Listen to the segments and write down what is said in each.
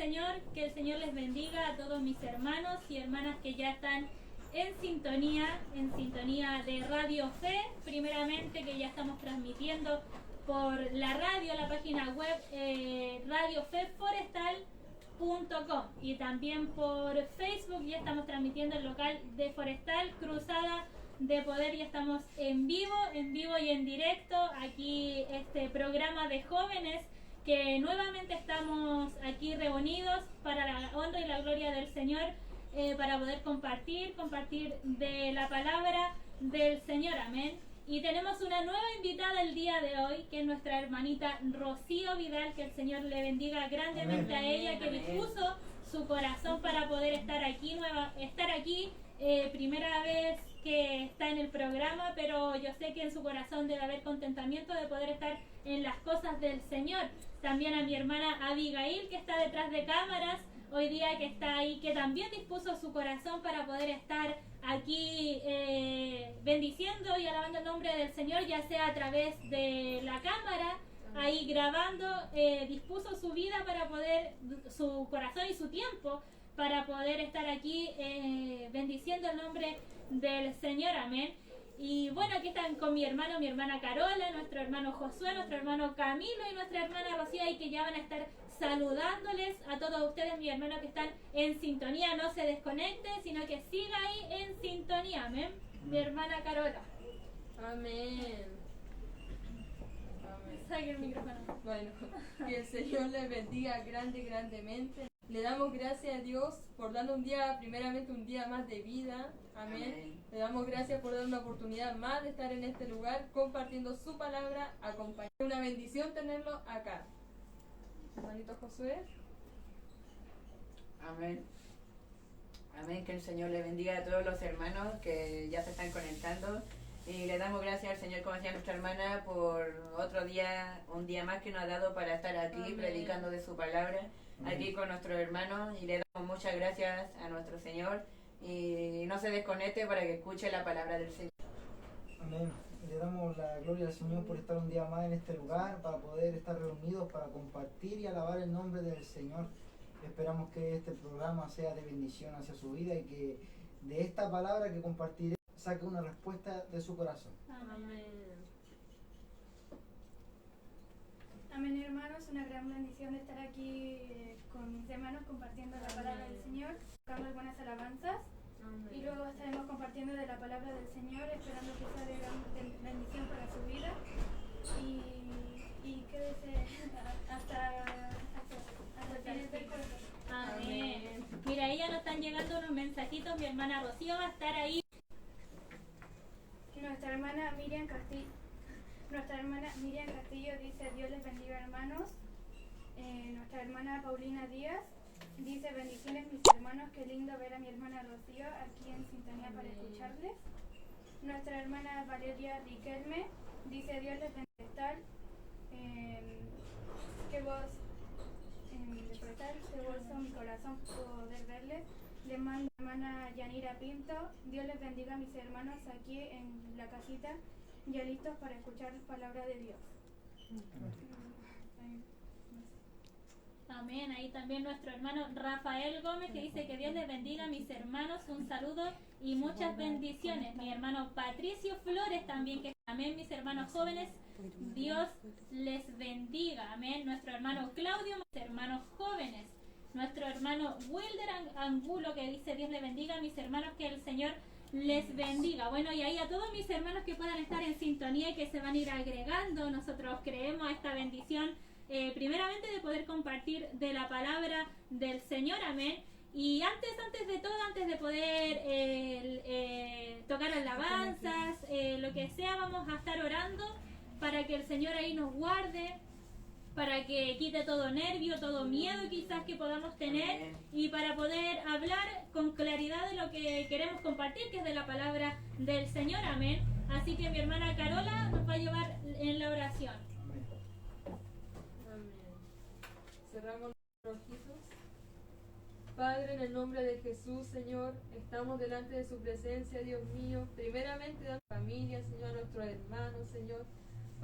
Señor, que el Señor les bendiga a todos mis hermanos y hermanas que ya están en sintonía de Radio Fe, primeramente que ya estamos transmitiendo por la radio, la página web radiofeforestal.com y también por Facebook ya estamos transmitiendo el local de Forestal Cruzada de Poder, ya estamos en vivo y en directo aquí este programa de jóvenes que nuevamente estamos aquí reunidos para la honra y la gloria del Señor, para poder compartir de la palabra del Señor, amén. Y tenemos una nueva invitada el día de hoy, que es nuestra hermanita Rocío Vidal, que el Señor le bendiga grandemente a ella, que dispuso su corazón para poder estar aquí, primera vez que está en el programa, pero yo sé que en su corazón debe haber contentamiento de poder estar en las cosas del Señor. También a mi hermana Abigail, que está detrás de cámaras hoy día, que está ahí, que también dispuso su corazón para poder estar aquí bendiciendo y alabando el nombre del Señor, ya sea a través de la cámara, ahí grabando, dispuso su vida para poder, su corazón y su tiempo para poder estar aquí bendiciendo el nombre del Señor, amén. Y bueno, aquí están con mi hermana Carola, nuestro hermano Josué, nuestro hermano Camilo y nuestra hermana Rocío, y que ya van a estar saludándoles a todos ustedes, mis hermanos que están en sintonía. No se desconecte, sino que siga ahí en sintonía, amén. Mi hermana Carola. Amén. Saque el micrófono. Bueno, que el Señor les bendiga grandemente. Le damos gracias a Dios por darnos primeramente un día más de vida. Amén. Le damos gracias por dar una oportunidad más de estar en este lugar compartiendo su palabra, acompañando. Una bendición tenerlo acá. Hermanito Josué. Amén. Amén, que el Señor le bendiga a todos los hermanos que ya se están conectando. Y le damos gracias al Señor, como decía nuestra hermana, por otro día, un día más que nos ha dado para estar aquí. Amén. Predicando de su palabra. Amén. Aquí con nuestros hermanos, y le damos muchas gracias a nuestro Señor, y no se desconecte para que escuche la palabra del Señor. Amén. Le damos la gloria al Señor por estar un día más en este lugar, para poder estar reunidos, para compartir y alabar el nombre del Señor. Esperamos que este programa sea de bendición hacia su vida y que de esta palabra que compartiré saque una respuesta de su corazón. Amén. Amén, hermanos, una gran bendición de estar aquí con mis hermanos compartiendo la palabra del Señor, tocando algunas alabanzas. Amén. Y luego estaremos compartiendo de la palabra del Señor, esperando que sea de gran bendición para su vida. Y quédese hasta el final del corazón. Amén. Mira, ahí ya nos están llegando unos mensajitos. Mi hermana Rocío va a estar ahí. Nuestra hermana Miriam Castillo dice: Dios les bendiga, hermanos. Nuestra hermana Paulina Díaz dice: bendiciones, mis hermanos, qué lindo ver a mi hermana Rocío aquí en sintonía para escucharles. Nuestra hermana Valeria Riquelme dice: Dios les bendiga, que vos mi corazón poder verles. Le mando a mi hermana Yanira Pinto: Dios les bendiga, mis hermanos, aquí en la casita, ya listos para escuchar la palabra de Dios. Amén. Ahí también nuestro hermano Rafael Gómez, que dice: que Dios les bendiga, mis hermanos, un saludo y muchas bendiciones. Mi hermano Patricio Flores también, que amén, mis hermanos jóvenes, Dios les bendiga. Amén. Nuestro hermano Claudio, mis hermanos jóvenes. Nuestro hermano Wilder Angulo, que dice: Dios les bendiga, mis hermanos, que el Señor les bendiga. Bueno, y ahí a todos mis hermanos que puedan estar en sintonía y que se van a ir agregando, nosotros creemos esta bendición, primeramente de poder compartir de la palabra del Señor, amén. Y antes de todo, antes de poder tocar alabanzas, lo que sea, vamos a estar orando para que el Señor ahí nos guarde, para que quite todo nervio, todo miedo quizás que podamos tener, y para poder hablar con claridad de lo que queremos compartir, que es de la palabra del Señor, amén. Así que mi hermana Carola nos va a llevar en la oración. Amén. Cerramos los ojitos. Padre, en el nombre de Jesús, Señor, estamos delante de su presencia, Dios mío, primeramente de la familia, Señor, a nuestros hermanos, Señor.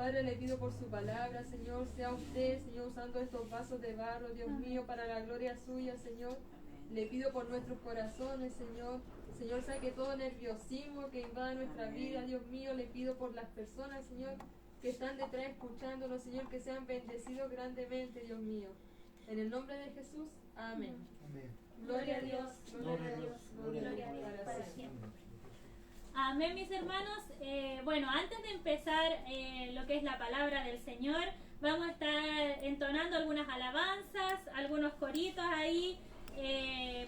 Padre, le pido por su palabra, Señor, sea usted, Señor, usando estos vasos de barro, Dios mío, para la gloria suya, Señor. Le pido por nuestros corazones, Señor. Señor, saque todo nerviosismo que invada nuestra vida, Dios mío. Le pido por las personas, Señor, que están detrás escuchándonos, Señor, que sean bendecidos grandemente, Dios mío. En el nombre de Jesús, amén. Amén. Gloria a Dios, gloria a Dios, gloria a Dios, para siempre. Amén, mis hermanos. Bueno, antes de empezar lo que es la palabra del Señor, vamos a estar entonando algunas alabanzas, algunos coritos ahí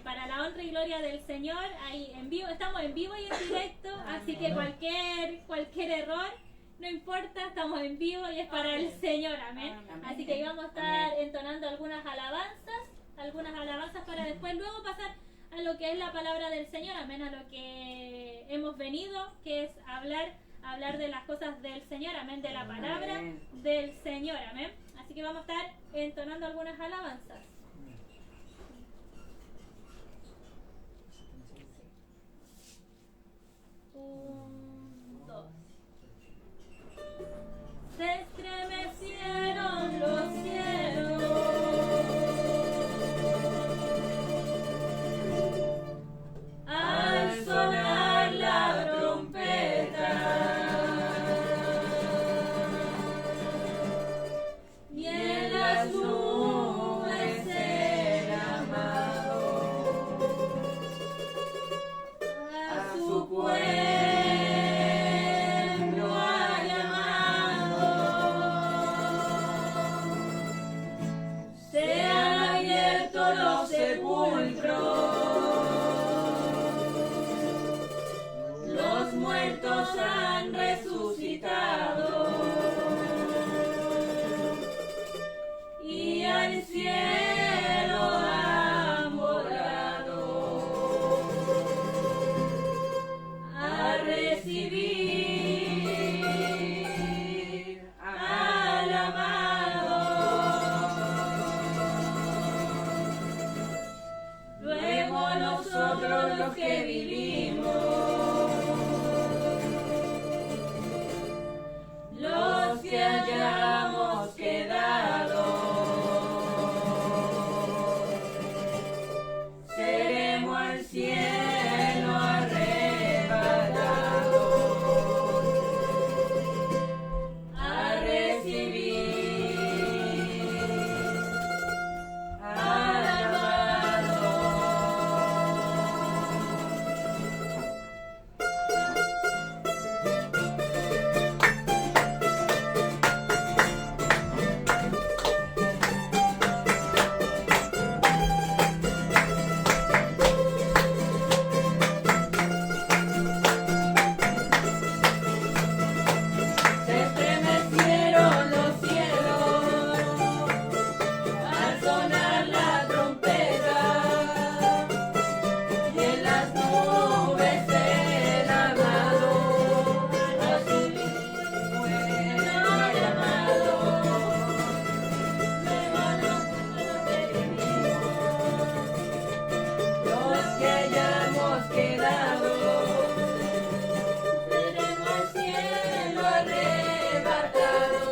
para la honra y gloria del Señor. Ahí en vivo, estamos en vivo y en directo, así que cualquier error no importa, estamos en vivo y es para el Señor, amén. Así que ahí vamos a estar entonando algunas alabanzas para después luego pasar a lo que es la palabra del Señor, amén, a lo que hemos venido, que es hablar de las cosas del Señor, amén, de la palabra del Señor, amén. Así que vamos a estar entonando algunas alabanzas. Un, dos. Se estremecieron los cielos al sonar la trompeta, y en las nubes el amado a su pueblo ha llamado. Se han abierto los sepulcros, los muertos han resucitado y al cielo han volado a recibir al amado. Luego nosotros los que vivimos, los que hayamos quedado, seremos al cielo arrebatados a recibir al amado. Se estremecieron los cielos al sonar la trompeta, y en las nubes el amado a su pueblo ha llamado. Luego nosotros que vivimos, los que hayamos quedado, seremos al cielo arrebatados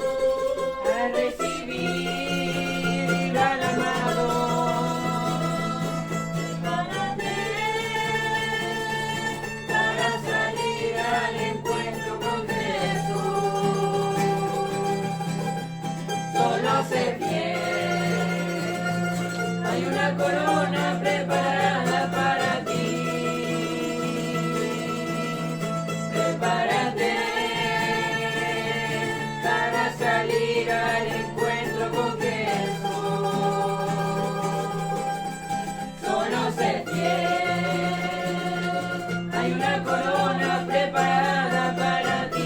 a recibir al amado. Para salir al encuentro con Jesús, solo sé fiel, hay una corona preparada para ti. Prepárate para salir al encuentro con Jesús. Solo sé fiel, hay una corona preparada para ti.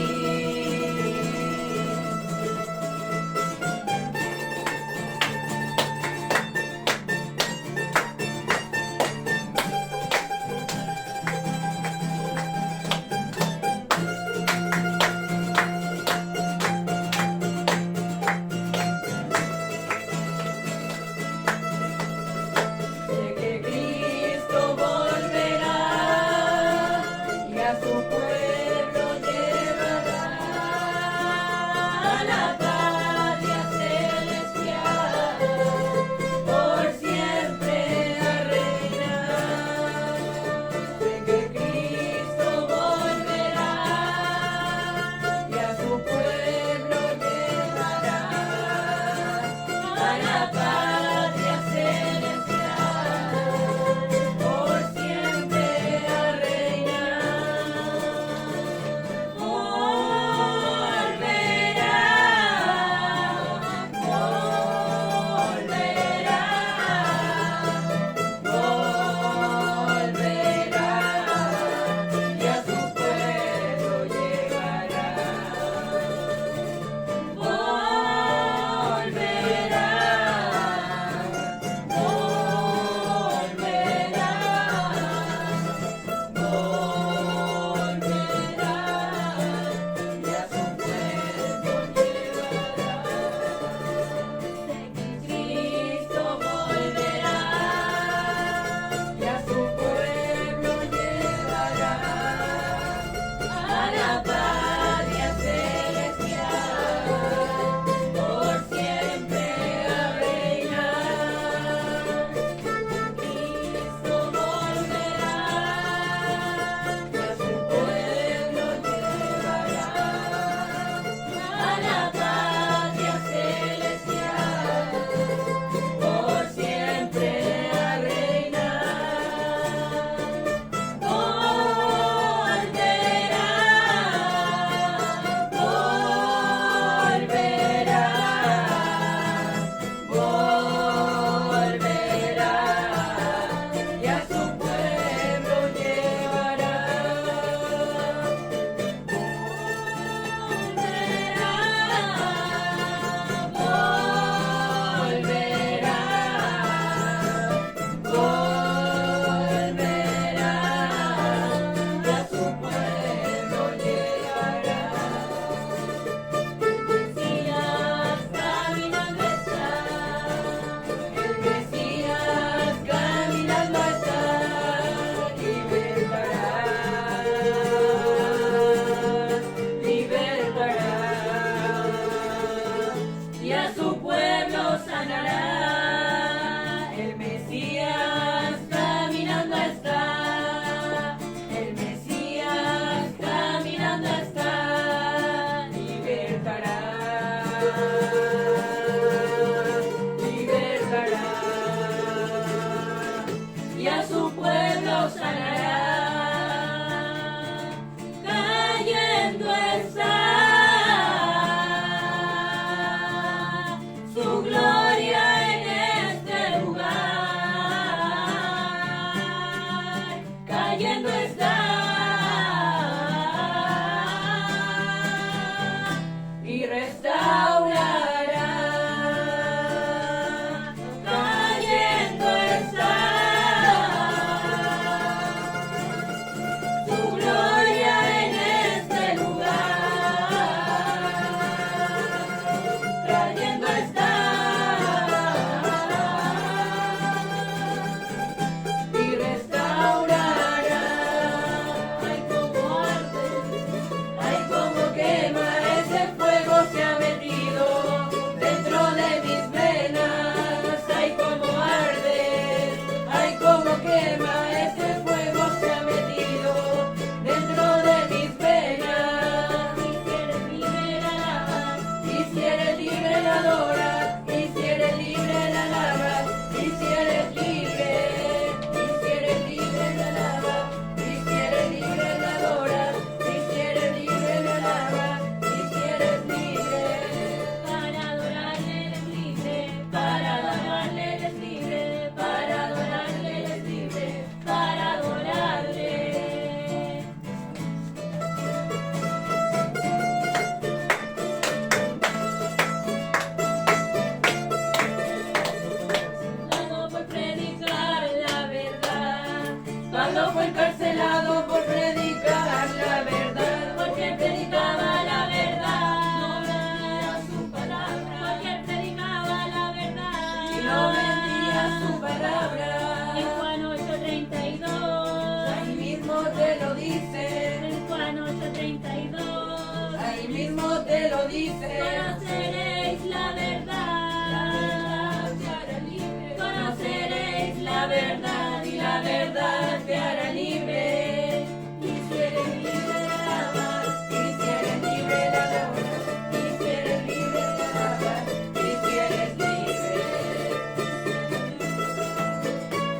su palabra. En Juan 8:32. Ahí mismo te lo dice. En Juan 8:32. Ahí mismo te lo dice. Conoceréis la verdad. te hará libre. Conoceréis la verdad y la verdad te hará libre. Y si eres libre la alabas, y si eres libre la alabas, y si eres libre la alabas, y si eres libre.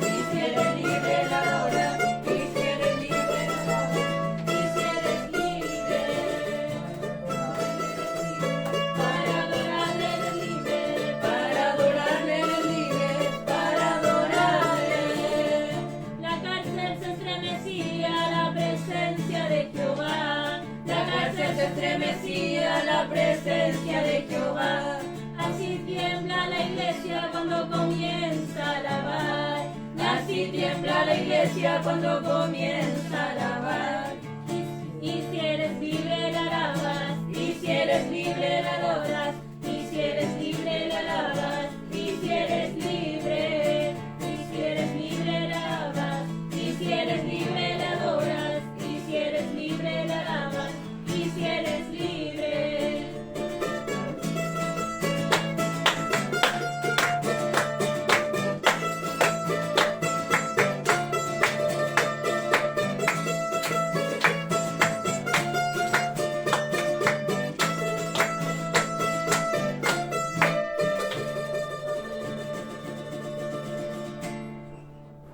Y si eres libre la alabas, y si eres libre la alabas, y si eres libre. Para adorarle eres libre, para adorarle eres libre, para adorarle. La cárcel se estremecía a la presencia de Jehová. La cárcel se estremecía a la presencia de Jehová. Así tiembla la iglesia cuando comienza a alabar. Así tiembla la iglesia cuando comienza a alabar. Y si eres libre la alabas. Y si eres libre la adoras. Y si eres libre la alabas. Y si eres libre. Y si eres libre la alabas. Y si eres libre la adoras. Y si eres libre la alabas. Y si eres libre.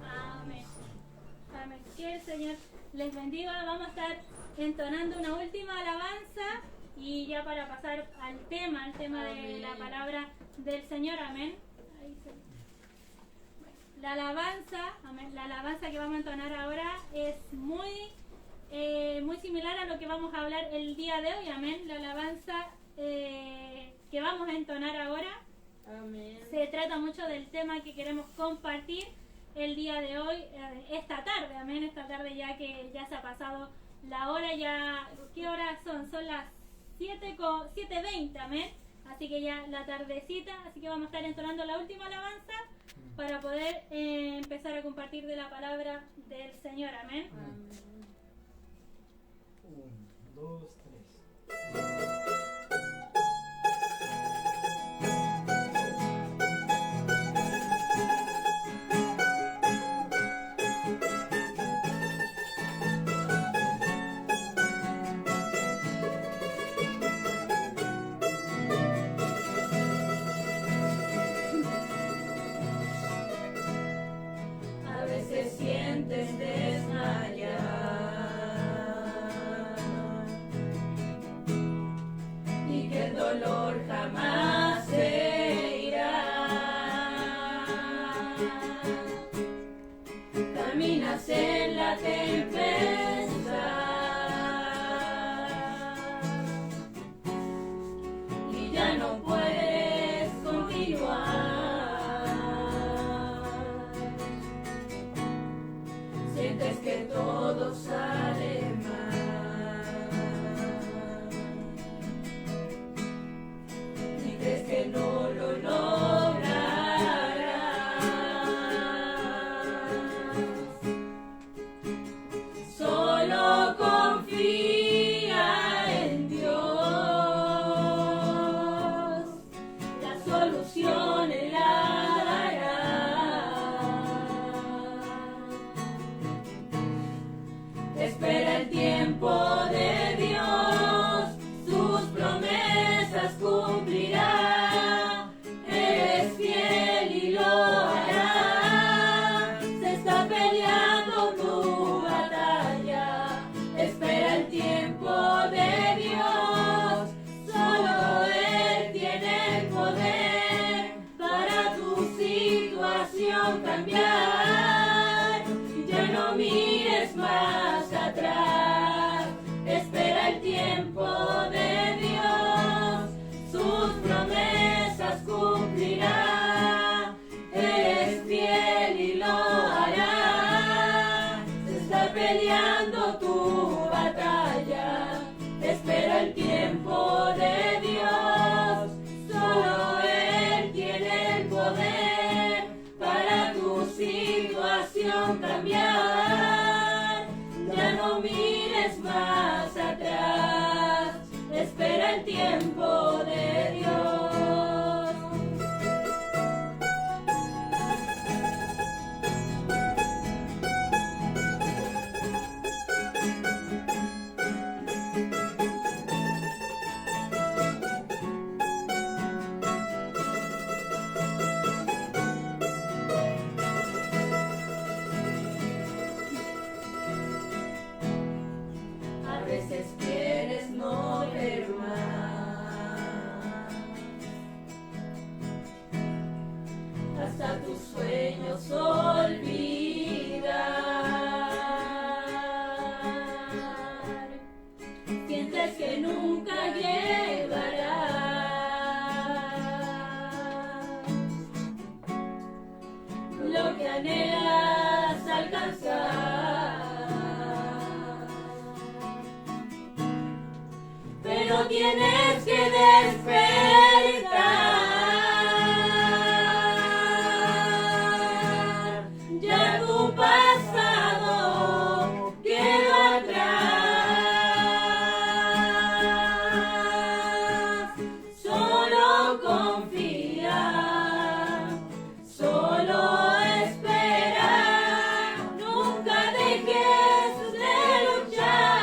Amén. Amén. Que el Señor les bendiga. Vamos a estar entonando una última alabanza y ya para pasar al tema de Amén. la palabra del Señor. Amén. Ahí se- La alabanza, amén, la alabanza que vamos a entonar ahora es muy similar a lo que vamos a hablar el día de hoy. Amén. La alabanza que vamos a entonar ahora Amén. se trata mucho del tema que queremos compartir el día de hoy, esta tarde, amén, esta tarde ya que ya se ha pasado la hora, ya, ¿qué horas son? Son las 7:20, amén, así que ya la tardecita, así que vamos a estar entonando la última alabanza para poder empezar a compartir de la palabra del Señor, amén. 1, 2, 3. A veces sientes desmayar y que el dolor jamás se irá. Caminas en la tempestad y ya no puedes continuar. Sientes que todo sale mal y crees que no lo lograrás. Solo confía en Dios, la solución Él la dará. Espera el tiempo de Dios, sus promesas cumplirá. Eres fiel y lo hará. Se está peleando tu batalla. Espera el tiempo de Dios, solo Él tiene el poder para tu situación cambiar. Ya no mires más atrás, espera el tiempo de Dios, sus promesas cumplirá. Eres fiel y lo hará. Se está peleando tu batalla, espera el tiempo de Dios, solo Él tiene el poder para cambiar. Ya no mires más atrás, espera el tiempo de Dios. A veces quieres no ver más, hasta tus sueños olvidar. Sientes que nunca llegarás lo que anhelas alcanzar. Pero tienes que despertar. Ya tu pasado quedó atrás. Solo confía, solo espera. Nunca dejes de luchar.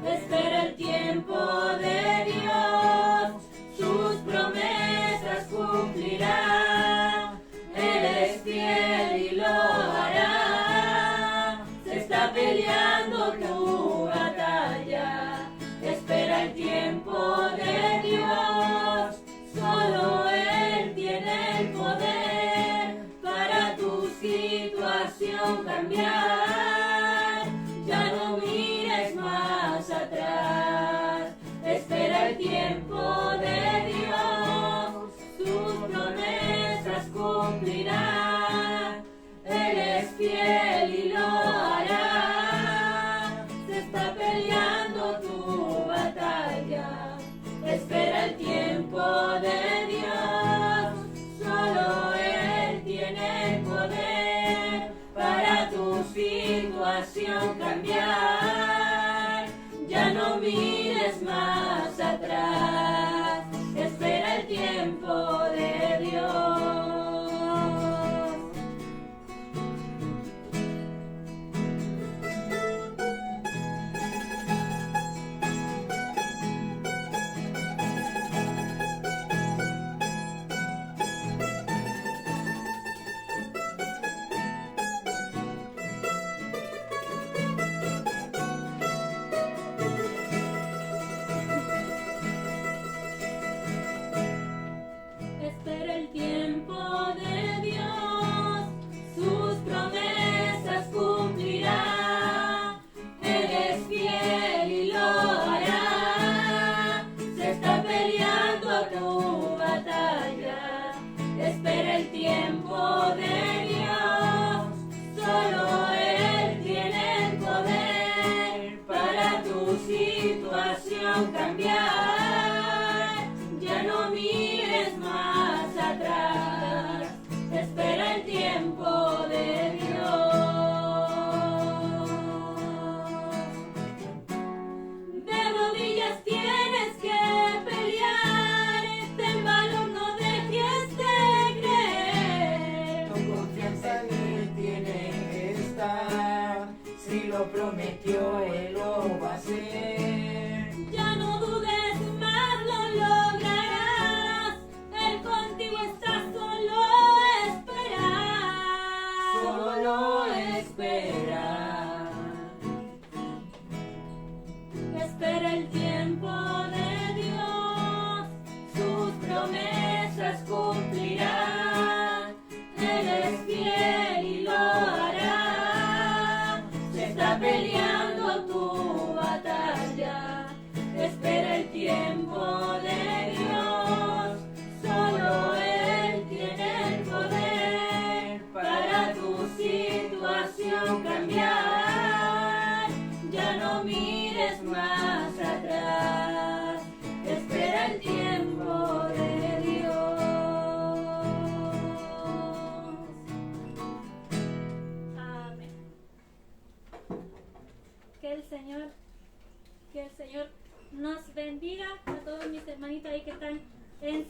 Espera el tiempo de Dios, sus promesas cumplirá. Él es fiel y lo hará. Se está peleando tu batalla. Espera el tiempo de Dios, solo Él tiene el poder para tu situación cambiar. Ya no mires más atrás, espera el tiempo de Dios, sus promesas cumplirá. Él es fiel y lo hará. Se está peleando tu batalla. Espera el tiempo de Dios, solo Él tiene el poder para tu situación cambiar. Ya no mires más atrás, espera el tiempo de Dios. Espera el tiempo de Dios, sus promesas cumplirá. Él es fiel y lo hará. Se está peleando tu batalla. Espera el tiempo de Dios, solo Él tiene el poder para tu situación cambiar. Ya no mires más atrás, espera el tiempo de Dios. De rodillas tienes que pelear, ten valor, no dejes de creer. Tu confianza en Él tiene que estar. Si lo prometió, Él lo va a hacer. Ya no dudes más, lo lograrás. Él contigo está, solo espera. Solo espera. Espera el tiempo de Dios, sus promesas cumplirá. Él es fiel y lo hará. Se está peleando tu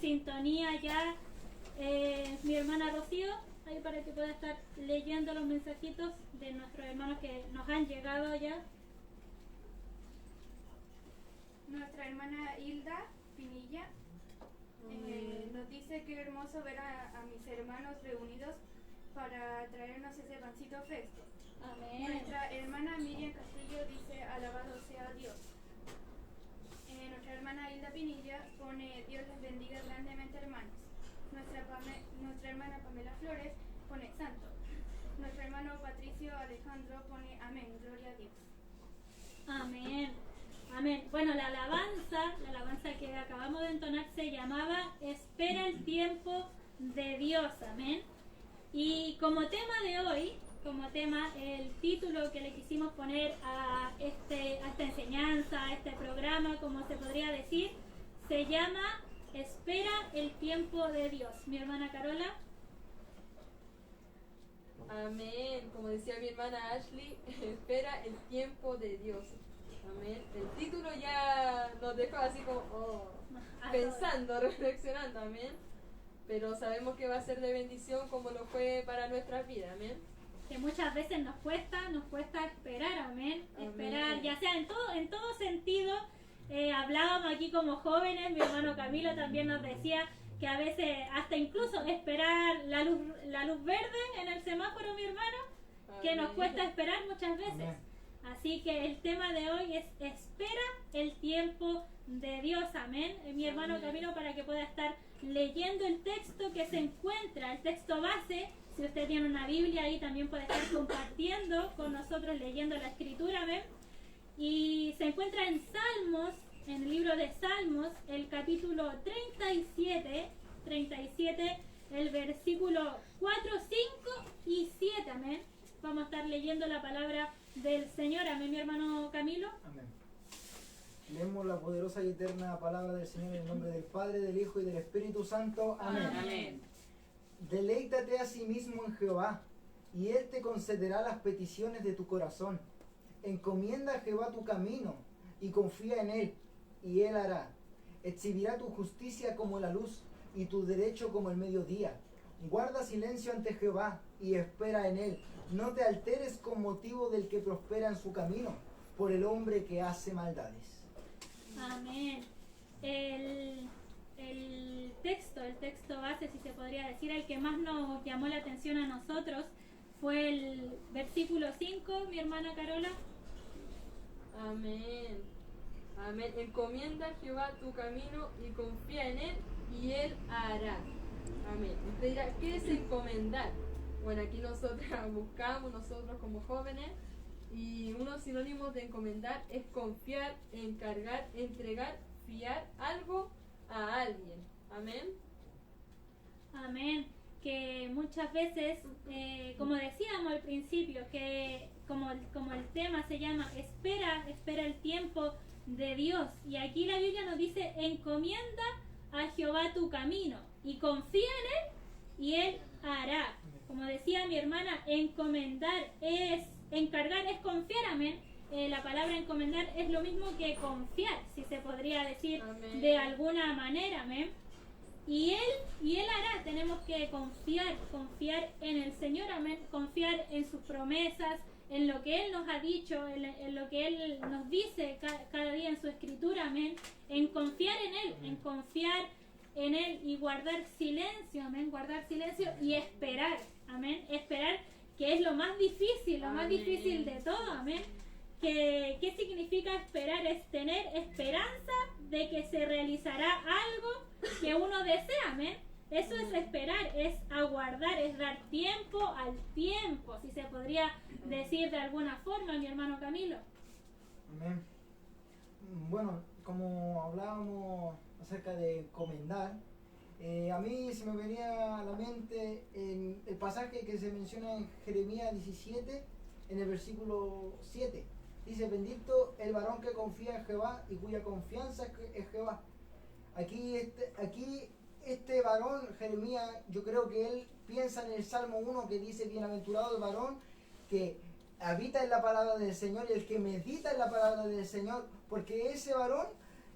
sintonía ya mi hermana Rocío, ahí para que pueda estar leyendo los mensajitos de nuestros hermanos que nos han llegado ya. Nuestra hermana Hilda Pinilla nos dice que hermoso ver a mis hermanos reunidos para traernos ese pancito fresco. Amén. Nuestra hermana Miriam Castillo dice alabado sea Dios. Nuestra hermana Hilda Pinilla pone Dios les bendiga grandemente hermanos. Nuestra hermana Pamela Flores pone santo. Nuestro hermano Patricio Alejandro pone amén, gloria a Dios. Amén. Amén. Bueno, la alabanza que acabamos de entonar se llamaba Espera el tiempo de Dios. Amén. Y como tema de hoy, el título que le quisimos poner a esta enseñanza, a este programa, como se podría decir, se llama Espera el tiempo de Dios. Mi hermana Carola. Amén. Como decía mi hermana Ashley, espera el tiempo de Dios. Amén. El título ya nos dejó así como pensando, reflexionando. Amén. Pero sabemos que va a ser de bendición como lo fue para nuestras vidas. Amén. Que muchas veces nos cuesta esperar. Amén. Esperar, ya sea en todo sentido. Hablábamos aquí como jóvenes, mi hermano Camilo también nos decía que a veces hasta incluso esperar la luz verde en el semáforo, mi hermano, que nos cuesta esperar muchas veces. Amén. Así que el tema de hoy es espera el tiempo de Dios. Amén. Mi hermano Camilo, para que pueda estar leyendo el texto que se encuentra, el texto base. Si usted tiene una Biblia ahí, también puede estar compartiendo con nosotros, leyendo la escritura. Amén. Y se encuentra en Salmos, en el libro de Salmos, el capítulo 37, el versículo 4, 5 y 7. Amén. Vamos a estar leyendo la palabra del Señor. Amén, mi hermano Camilo. Amén. Leemos la poderosa y eterna palabra del Señor en el nombre del Padre, del Hijo y del Espíritu Santo. Amén. Amén. Deleítate a sí mismo en Jehová, y Él te concederá las peticiones de tu corazón. Encomienda a Jehová tu camino, y confía en Él, y Él hará. Exhibirá tu justicia como la luz, y tu derecho como el mediodía. Guarda silencio ante Jehová, y espera en Él. No te alteres con motivo del que prospera en su camino, por el hombre que hace maldades. Amén. El texto base, si se podría decir, el que más nos llamó la atención a nosotros fue el versículo 5, mi hermana Carola. Amén. Amén. Encomienda a Jehová tu camino y confía en Él y Él hará. Amén. Usted dirá, ¿qué es encomendar? Bueno, aquí nosotros buscamos, nosotros como jóvenes, y unos sinónimos de encomendar es confiar, encargar, entregar, fiar algo a alguien. Amén. Amén. Que muchas veces, como decíamos al principio, que como el tema se llama espera el tiempo de Dios. Y aquí la Biblia nos dice, encomienda a Jehová tu camino y confía en Él y Él hará. Como decía mi hermana, encomendar es, encargar es confiar. Amén. La palabra encomendar es lo mismo que confiar, si se podría decir. Amén. De alguna manera. Amén. Y Él hará. Tenemos que confiar en el Señor. Amén. Confiar en sus promesas, en lo que Él nos ha dicho, en lo que Él nos dice cada día en su escritura. Amén. En confiar en Él, en confiar en Él y guardar silencio. Amén. Guardar silencio y esperar. Amén. Esperar, que es lo más difícil, más difícil de todo. Amén. ¿Qué significa esperar? Es tener esperanza de que se realizará algo que uno desea. Amén. Eso es esperar, es aguardar, es dar tiempo al tiempo, si se podría decir de alguna forma, mi hermano Camilo. Amén. Bueno, como hablábamos acerca de encomendar, a mí se me venía a la mente el pasaje que se menciona en Jeremías 17, en el versículo 7. Dice, bendito el varón que confía en Jehová y cuya confianza es Jehová. Aquí este varón, Jeremías, yo creo que él piensa en el Salmo 1 que dice, bienaventurado el varón que habita en la palabra del Señor y el que medita en la palabra del Señor, porque ese varón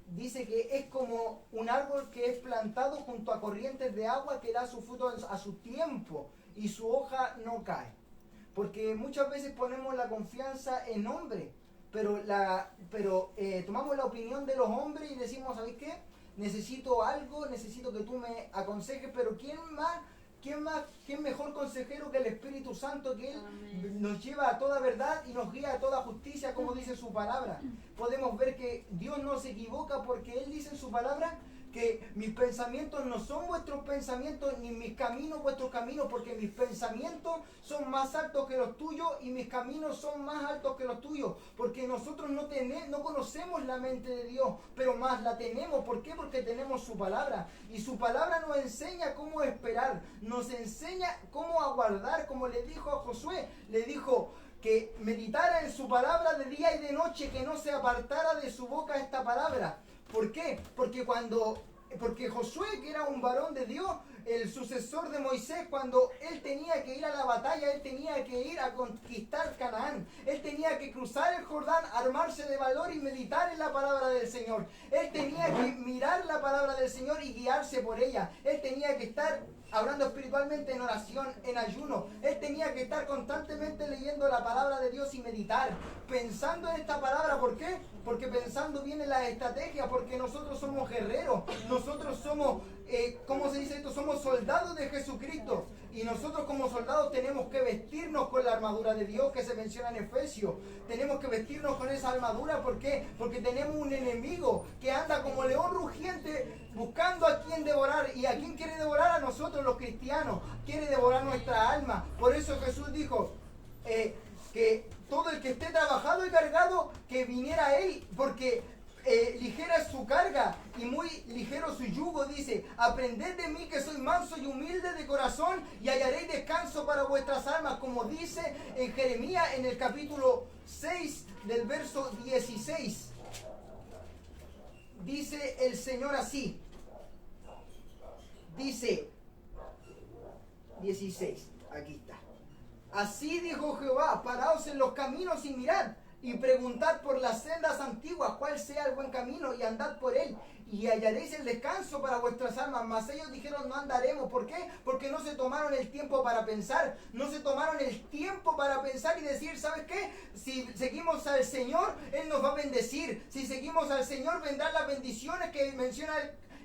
dice que es como un árbol que es plantado junto a corrientes de agua que da su fruto a su tiempo y su hoja no cae. Porque muchas veces ponemos la confianza en hombres, pero tomamos la opinión de los hombres y decimos, ¿sabes qué? Necesito algo, necesito que tú me aconsejes, pero ¿quién mejor consejero que el Espíritu Santo, que Él nos lleva a toda verdad y nos guía a toda justicia, como dice su palabra? Podemos ver que Dios no se equivoca porque Él dice en su palabra que mis pensamientos no son vuestros pensamientos, ni mis caminos vuestros caminos, porque mis pensamientos son más altos que los tuyos y mis caminos son más altos que los tuyos, porque nosotros no conocemos la mente de Dios, pero más la tenemos. ¿Por qué? Porque tenemos su palabra, y su palabra nos enseña cómo esperar, nos enseña cómo aguardar, como le dijo a Josué, le dijo que meditara en su palabra de día y de noche, que no se apartara de su boca esta palabra. ¿Por qué? Porque Josué, que era un varón de Dios, el sucesor de Moisés, cuando él tenía que ir a la batalla, él tenía que ir a conquistar Canaán, él tenía que cruzar el Jordán, armarse de valor y meditar en la palabra del Señor. Él tenía que mirar la palabra del Señor y guiarse por ella. Él tenía que estar hablando espiritualmente en oración, en ayuno. Él tenía que estar constantemente leyendo la palabra de Dios y meditar, pensando en esta palabra. ¿Por qué? Porque pensando bien en la estrategia, porque nosotros somos guerreros, nosotros somos, ¿cómo se dice esto? Somos soldados de Jesucristo, y nosotros como soldados tenemos que vestirnos con la armadura de Dios que se menciona en Efesios. Tenemos que vestirnos con esa armadura. ¿Por qué? Porque tenemos un enemigo que anda como león rugiente buscando a quien devorar. ¿Y a quién quiere devorar? A nosotros los cristianos. Quiere devorar nuestra alma. Por eso Jesús dijo que todo el que esté trabajado y cargado, que viniera a Él, porque ligera es su carga y muy ligero su yugo. Dice, aprended de mí que soy manso y humilde de corazón y hallaréis descanso para vuestras almas, como dice en Jeremías en el capítulo 6 del verso 16. Dice el Señor así, dice 16, aquí está. Así dijo Jehová, paraos en los caminos y mirad, y preguntad por las sendas antiguas cuál sea el buen camino, y andad por él, y hallaréis el descanso para vuestras almas. Mas ellos dijeron, no andaremos. ¿Por qué? Porque no se tomaron el tiempo para pensar, no se tomaron el tiempo para pensar y decir, ¿sabes qué? Si seguimos al Señor, Él nos va a bendecir. Si seguimos al Señor, vendrán las bendiciones que menciona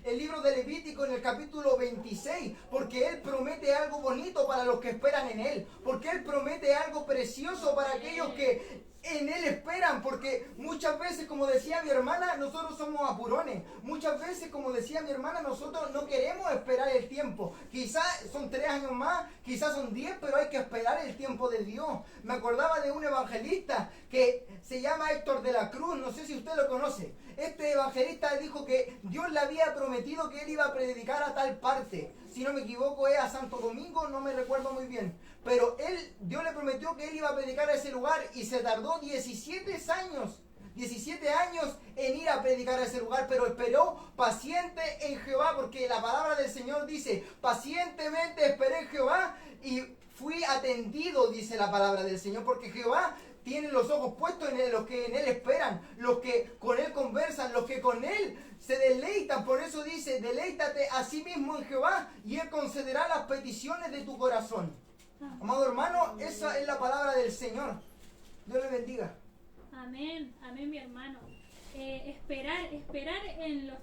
el libro de Levítico en el capítulo 26, porque Él promete algo bonito para los que esperan en Él, porque Él promete algo precioso para aquellos que en Él esperan. Porque muchas veces, como decía mi hermana, nosotros somos apurones. Muchas veces, como decía mi hermana, nosotros no queremos esperar el tiempo. Quizás son 3 años más, quizás son 10, pero hay que esperar el tiempo de Dios. Me acordaba de un evangelista que se llama Héctor de la Cruz, no sé si usted lo conoce. Este evangelista dijo que Dios le había prometido que él iba a predicar a tal parte. Si no me equivoco es a Santo Domingo, no me recuerdo muy bien. Pero Dios le prometió que él iba a predicar a ese lugar y se tardó 17 años en ir a predicar a ese lugar, pero esperó paciente en Jehová, porque la palabra del Señor dice, pacientemente esperé en Jehová y fui atendido, dice la palabra del Señor, porque Jehová tiene los ojos puestos en los que en Él esperan, los que con Él conversan, los que con Él se deleitan. Por eso dice, deleítate a sí mismo en Jehová y Él concederá las peticiones de tu corazón. Amado hermano, esa es la palabra del Señor. Dios le bendiga. Amén, amén, mi hermano. Esperar en los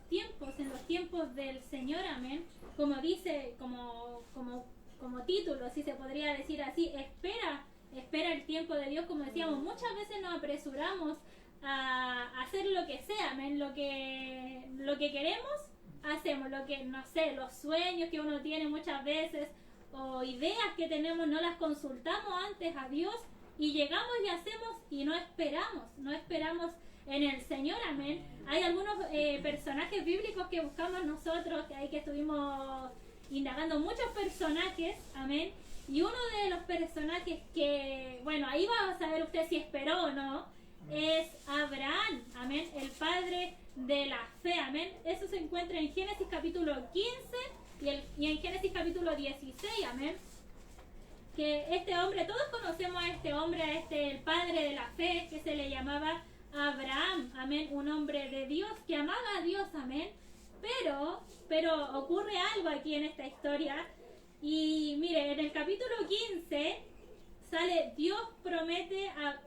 tiempos del Señor, amén. Como dice, como título, si se podría decir así, espera el tiempo de Dios. Como decíamos, muchas veces nos apresuramos a hacer lo que sea, amén. Lo que queremos, hacemos. Lo que, no sé, los sueños que uno tiene muchas veces o ideas que tenemos, no las consultamos antes a Dios y llegamos y hacemos y no esperamos en el Señor, amén. Hay algunos personajes bíblicos que buscamos nosotros, que ahí que estuvimos indagando muchos personajes, amén. Y uno de los personajes que, bueno, ahí va a saber usted si esperó o no, es Abraham, amén, el padre de la fe, amén. Eso se encuentra en Génesis capítulo 15 y en Génesis capítulo 16, amén. Que este hombre, todos conocemos a este hombre, el padre de la fe, que se le llamaba Abraham, amén, un hombre de Dios que amaba a Dios, amén. Pero ocurre algo aquí en esta historia. Y mire, en el capítulo 15 sale Dios promete a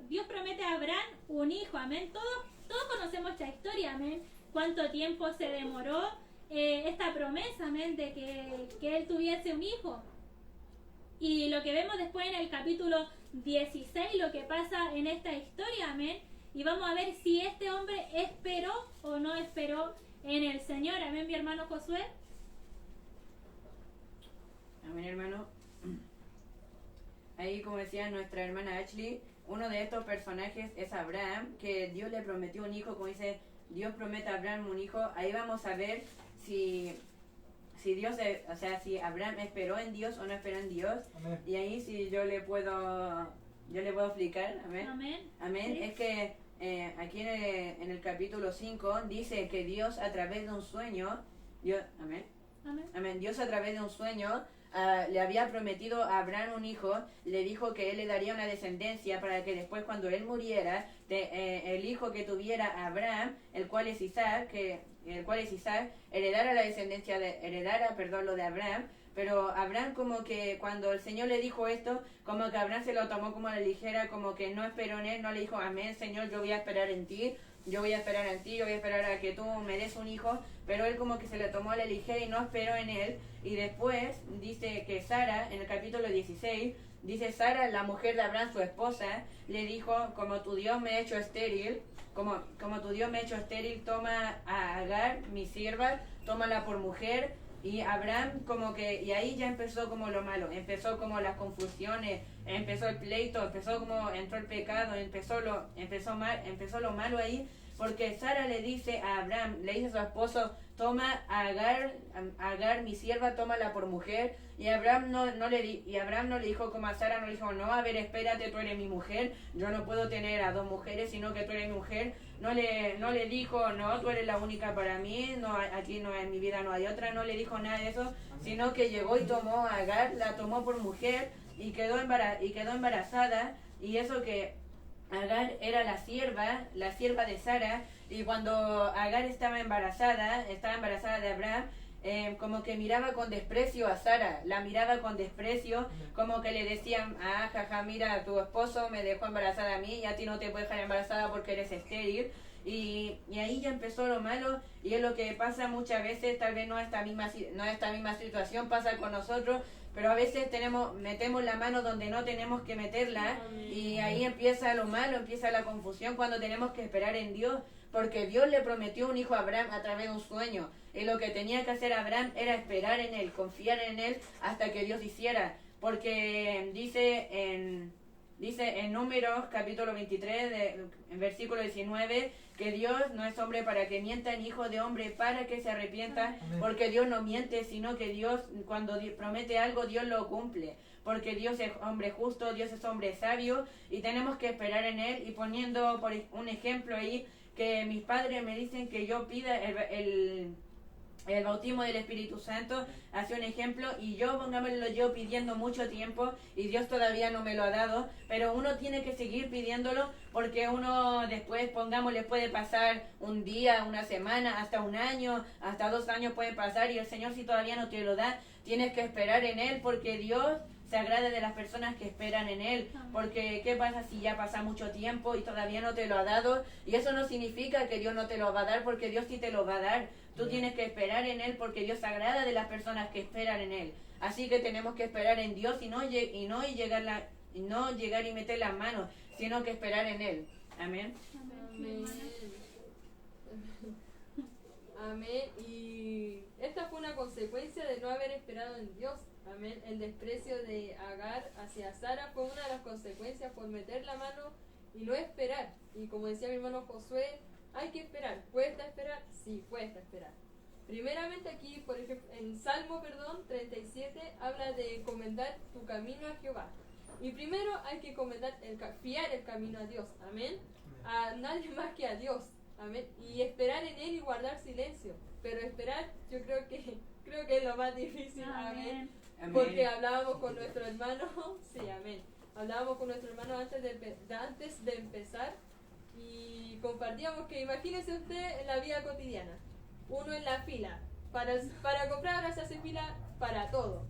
Abraham un hijo, amén. Todos conocemos esta historia, amén. Cuánto tiempo se demoró esta promesa, amén, de que él tuviese un hijo. Y lo que vemos después en el capítulo 16, lo que pasa en esta historia, amén. Y vamos a ver si este hombre esperó o no esperó en el Señor, amén, mi hermano Josué. Amén, hermano. Ahí, como decía nuestra hermana Ashley, uno de estos personajes es Abraham, que Dios le prometió un hijo, como dice, Dios promete a Abraham un hijo. Ahí vamos a ver si Dios, si Abraham esperó en Dios o no esperó en Dios. Amén. Y ahí si yo le puedo explicar, amén. Amén. Amén. Sí. Es que aquí en el capítulo 5 dice que Dios a través de un sueño, amén. Amén. Amén. Dios a través de un sueño le había prometido a Abraham un hijo, le dijo que él le daría una descendencia para que después cuando él muriera, el hijo que tuviera Abraham, el cual es Isaac, heredara lo de Abraham. Pero Abraham como que cuando el Señor le dijo esto, como que Abraham se lo tomó como a la ligera, como que no esperó en él, no le dijo, amén, Señor, yo voy a esperar en ti, yo voy a esperar a que tú me des un hijo, pero él como que se lo tomó a la ligera y no esperó en él. Y después dice que Sara, en el capítulo 16, dice Sara, la mujer de Abraham, su esposa, le dijo, como tu Dios me ha hecho estéril, toma a Agar, mi sierva, tómala por mujer. Y Abraham y ahí ya empezó como lo malo, empezó como las confusiones, empezó el pleito, entró el pecado, empezó lo malo ahí, porque Sara le dice a Abraham, le dice a su esposo, toma a Agar, mi sierva, tómala por mujer. Y Abraham no le dijo como a Sara, no le dijo, no, a ver, espérate, tú eres mi mujer, yo no puedo tener a dos mujeres, sino que tú eres mi mujer. No le dijo, no, tú eres la única para mí, no, aquí no, en mi vida no hay otra, no le dijo nada de eso, sino que llegó y tomó a Agar, la tomó por mujer y quedó embarazada. Y eso que Agar era la sierva de Sara, y cuando Agar estaba embarazada de Abraham, como que miraba con desprecio a Sara, la miraba con desprecio, como que le decían, jaja, mira, tu esposo me dejó embarazada a mí y a ti no te puede dejar embarazada porque eres estéril. Y ahí ya empezó lo malo, y es lo que pasa muchas veces, tal vez no esta misma situación pasa con nosotros, pero a veces metemos la mano donde no tenemos que meterla. Amén. Y ahí empieza lo malo, empieza la confusión cuando tenemos que esperar en Dios, porque Dios le prometió un hijo a Abraham a través de un sueño, y lo que tenía que hacer Abraham era esperar en él, confiar en él hasta que Dios hiciera, porque dice en Números capítulo 23 en versículo 19 que Dios no es hombre para que mienta, ni hijo de hombre para que se arrepienta. Amén. Porque Dios no miente, sino que Dios cuando promete algo, Dios lo cumple, porque Dios es hombre justo, Dios es hombre sabio, y tenemos que esperar en él. Y poniendo por un ejemplo ahí, que mis padres me dicen que yo pida el bautismo del Espíritu Santo, hace un ejemplo, y pongámoslo yo pidiendo mucho tiempo, y Dios todavía no me lo ha dado, pero uno tiene que seguir pidiéndolo, porque uno después, pongámosle, puede pasar un día, una semana, hasta un año, hasta 2 años puede pasar, y el Señor, si todavía no te lo da, tienes que esperar en Él, porque Dios se agrada de las personas que esperan en Él. Porque ¿qué pasa si ya pasa mucho tiempo y todavía no te lo ha dado? Y eso no significa que Dios no te lo va a dar, porque Dios sí te lo va a dar. Tú tienes que esperar en Él, porque Dios se agrada de las personas que esperan en Él. Así que tenemos que esperar en Dios y no llegar y meter las manos, sino que esperar en Él. Amén. Amén. Amén. Y esta fue una consecuencia de no haber esperado en Dios. Amén. El desprecio de Agar hacia Sara fue una de las consecuencias por meter la mano y no esperar. Y como decía mi hermano Josué, hay que esperar. ¿Cuesta esperar? Sí, cuesta esperar. Primeramente aquí, por ejemplo, en Salmo 37 habla de encomendar tu camino a Jehová. Y primero hay que fiar el camino a Dios. Amén. A nadie más que a Dios. Amén. Y esperar en Él y guardar silencio. Pero esperar, yo creo que es lo más difícil. Amén. Amén. Porque hablábamos con nuestro hermano, sí, amén. Hablábamos con nuestro hermano antes de empezar, y compartíamos que imagínese usted en la vida cotidiana, uno en la fila, para comprar ahora se hace fila para todo.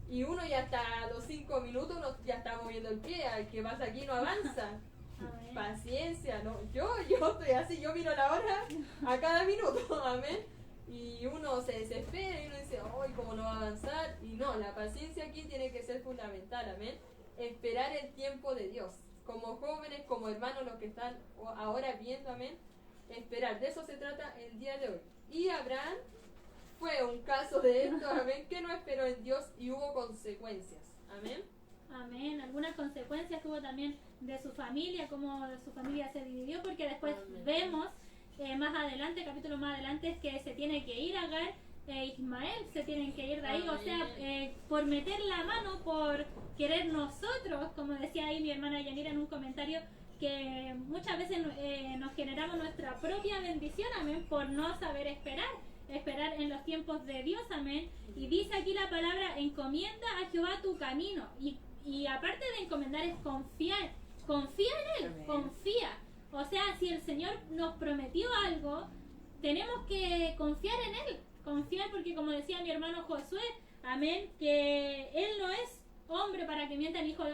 Y uno ya hasta los 5 minutos ya está moviendo el pie, el que pasa aquí no avanza. Amén. Paciencia, ¿no? Yo estoy así, yo miro la hora a cada minuto, amén. Y uno se desespera y uno dice, ¡ay, cómo no va a avanzar! Y no, la paciencia aquí tiene que ser fundamental, amén. Esperar el tiempo de Dios. Como jóvenes, como hermanos, los que están ahora viendo, amén. Esperar, de eso se trata el día de hoy. Y Abraham fue un caso de esto, amén, que no esperó en Dios y hubo consecuencias, amén. Amén. Algunas consecuencias tuvo también de su familia, cómo su familia se dividió, porque después Amén. vemos más adelante, capítulo más adelante, es que se tiene que ir Agar e Ismael, se tienen que ir de ahí, Amén. o sea, por meter la mano, por querer nosotros, como decía ahí mi hermana Yanira en un comentario, que muchas veces nos generamos nuestra propia bendición, amén, por no saber esperar en los tiempos de Dios, amén. Y dice aquí la palabra, encomienda a Jehová tu camino, y aparte de encomendar es confía en Él, Amén. confía. O sea, si el Señor nos prometió algo, tenemos que confiar en Él, confiar, porque como decía mi hermano Josué, amén, que Él no es hombre para que mienta, ni hijo de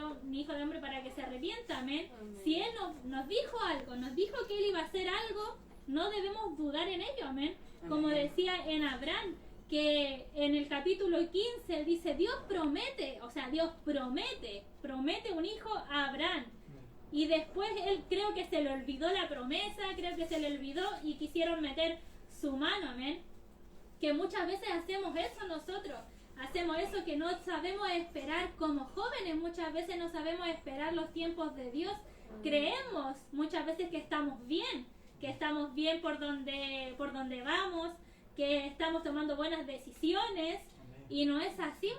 hombre para que se arrepienta, amén. Amén. Si Él nos dijo algo, nos dijo que Él iba a hacer algo, no debemos dudar en ello, amén. Como Amén. decía en Abraham, que en el capítulo 15 dice, Dios promete, o sea, Dios promete un hijo a Abraham. Y después él creo que se le olvidó la promesa, creo que se le olvidó y quisieron meter su mano, amén. Que muchas veces hacemos eso nosotros, hacemos eso, que no sabemos esperar como jóvenes, muchas veces no sabemos esperar los tiempos de Dios. Creemos muchas veces que estamos bien por donde vamos, que estamos tomando buenas decisiones, y no es así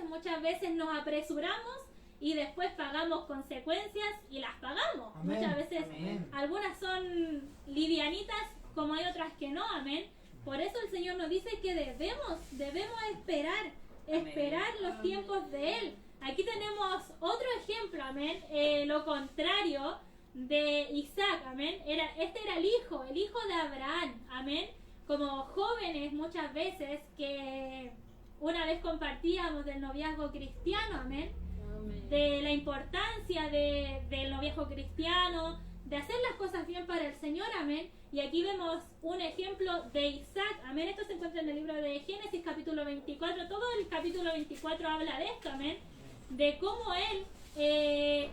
muchas veces nos apresuramos y después pagamos consecuencias y las pagamos. Amén. Muchas veces Amén. algunas son livianitas como hay otras que no, amén. Por eso el Señor nos dice que debemos esperar los Amén. tiempos de Él. Aquí tenemos otro ejemplo, amén, lo contrario de Isaac, amén. Este era el hijo de Abraham, amén. Como jóvenes muchas veces que una vez compartíamos del noviazgo cristiano, amén, Amén. de la importancia del noviazgo cristiano, de hacer las cosas bien para el Señor, amén. Y aquí vemos un ejemplo de Isaac, amén. Esto se encuentra en el libro de Génesis capítulo 24, todo el capítulo 24 habla de esto, amén, de cómo él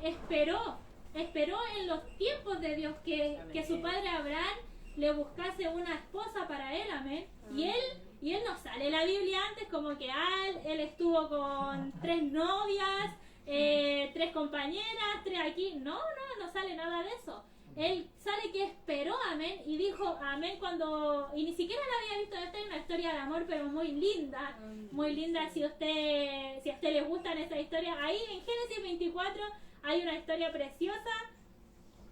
esperó en los tiempos de Dios que su padre Abraham le buscase una esposa para él, amén. Y él no sale en la Biblia antes como que él estuvo con 3 novias, 3 compañeras, 3 aquí. No sale nada de eso. Él sale que esperó, amén, y dijo amén y ni siquiera la había visto. Esta es una historia de amor, pero muy linda, si a usted le gustan esa historia. Ahí en Génesis 24 hay una historia preciosa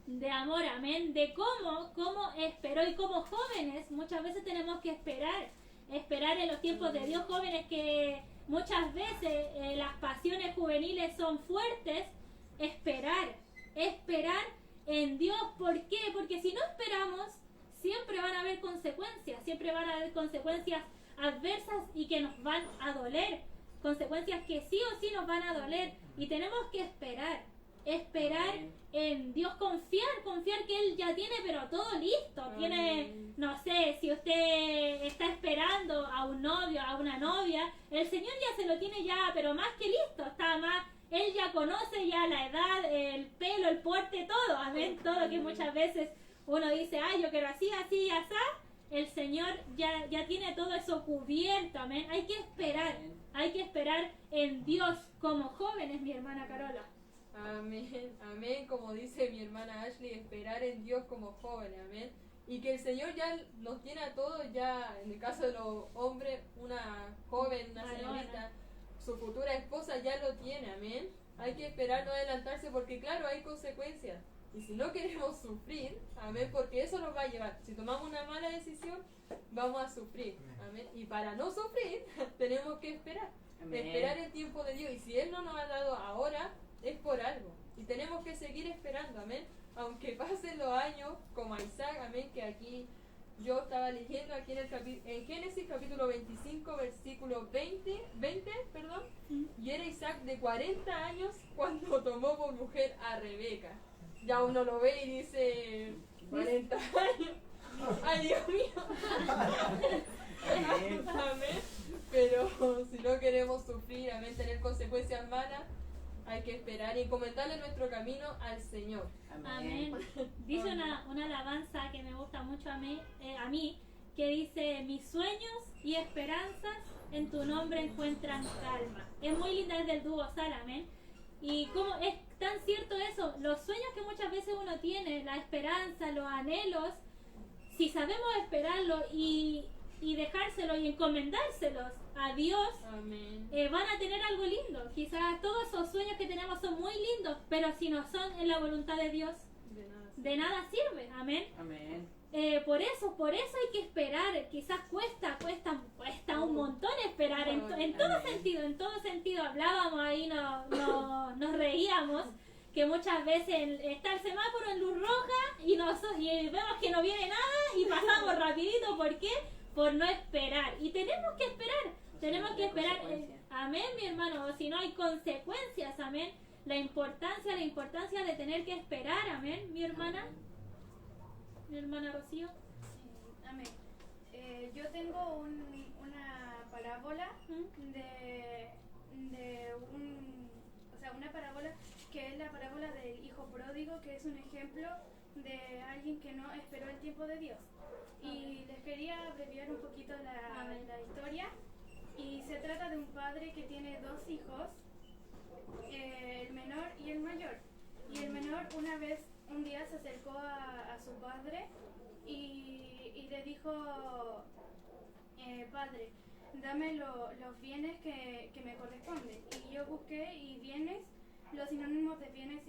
de amor, amén, de cómo esperó. Y como jóvenes muchas veces tenemos que esperar en los tiempos de Dios, jóvenes, que muchas veces las pasiones juveniles son fuertes. Esperar en Dios. ¿Por qué? Porque si no esperamos, siempre van a haber consecuencias adversas y que nos van a doler, consecuencias que sí o sí nos van a doler, y tenemos que esperar en Dios, confiar que Él ya tiene pero todo listo. Tiene, no sé, si usted está esperando a un novio, a una novia, el Señor ya se lo tiene ya, pero más que listo, Él ya conoce ya la edad, el pelo, el porte, todo, amén, todo, que muchas veces uno dice, yo quiero así, así, así. El Señor ya tiene todo eso cubierto, amén. Hay que esperar en Dios como jóvenes, mi hermana Carola. Amén, como dice mi hermana Ashley, esperar en Dios como joven, amén. Y que el Señor ya nos tiene a todos, ya en el caso de los hombres, una joven, una señorita, su futura esposa ya lo tiene, amén. Hay que esperar, no adelantarse, porque claro, hay consecuencias. Y si no queremos sufrir, amén, porque eso nos va a llevar. Si tomamos una mala decisión, vamos a sufrir, amén. Y para no sufrir, tenemos que esperar. Amén. Esperar el tiempo de Dios. Y si Él no nos ha dado ahora, es por algo. Y tenemos que seguir esperando, amén. aunque pasen los años, como a Isaac, amén, que aquí yo estaba leyendo aquí en Génesis capítulo 25, versículo 20, y era Isaac de 40 años cuando tomó por mujer a Rebeca. Ya uno lo ve y dice, 40 años, ay Dios mío. Amén. Pero si no queremos sufrir, amén, tener consecuencias malas, hay que esperar y encomendarle nuestro camino al Señor. Amén. Dice una alabanza que me gusta mucho a mí, que dice: mis sueños y esperanzas en tu nombre encuentran calma. Es muy linda, es del dúo Sal, amén. Y como es tan cierto eso, los sueños que muchas veces uno tiene, la esperanza, los anhelos, si sabemos esperarlo y dejárselo y encomendárselos a Dios, van a tener algo lindo. Quizás todos esos sueños que tenemos son muy lindos, pero si no son en la voluntad de Dios, de nada sirve. Amén. Amén. Por eso hay que esperar. Quizás cuesta un montón esperar en todo sentido. Hablábamos ahí, nos reíamos que muchas veces está el semáforo en luz roja y vemos que no viene nada y pasamos rapidito. ¿Por qué? Por no esperar. Y tenemos que esperar. Amén, mi hermano. O si no hay consecuencias, amén. La importancia de tener que esperar, amén, mi hermana. Mi hermana Rocío. Amén. Yo tengo una parábola una parábola que es la parábola del hijo pródigo, que es un ejemplo de alguien que no esperó el tiempo de Dios. Y les quería abreviar un poquito la historia. Y se trata de un padre que tiene dos hijos, el menor y el mayor. Y el menor un día se acercó a su padre y le dijo: padre, dame los bienes que me corresponden. Y yo busqué, y bienes, los sinónimos de bienes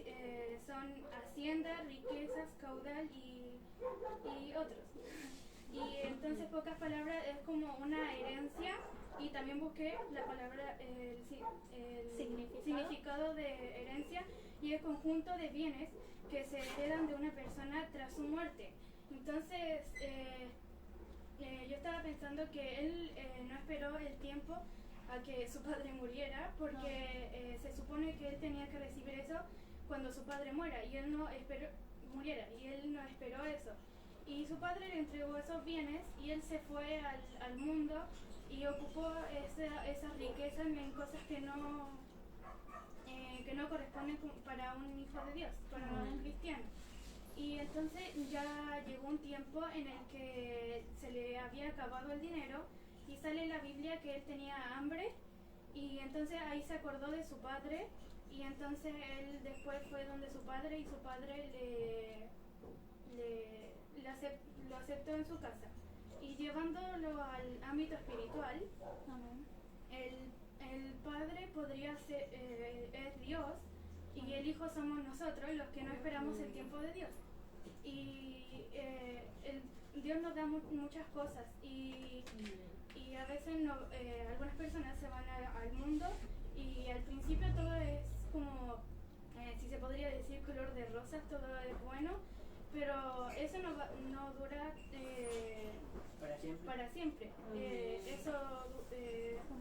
son hacienda, riquezas, caudal y otros. Y entonces, pocas palabras, es como una herencia. Y también busqué la palabra, el significado de herencia, y el conjunto de bienes que se heredan de una persona tras su muerte. Entonces, yo estaba pensando que él no esperó el tiempo a que su padre muriera, porque se supone que él tenía que recibir eso cuando su padre muera, y él no esperó eso. Y su padre le entregó esos bienes y él se fue al mundo y ocupó esas riquezas en cosas que no corresponden para un hijo de Dios, para un cristiano. Y entonces ya llegó un tiempo en el que se le había acabado el dinero, y sale en la Biblia que él tenía hambre, y entonces ahí se acordó de su padre, y entonces él después fue donde su padre, y su padre lo aceptó en su casa. Y llevándolo al ámbito espiritual, el padre podría ser, es Dios, y el hijo somos nosotros, los que no esperamos el tiempo de Dios. Y Dios nos da muchas cosas, y a veces algunas personas se van al mundo, y al principio todo es como, si se podría decir, color de rosas, todo es bueno, pero eso no dura para siempre. Eso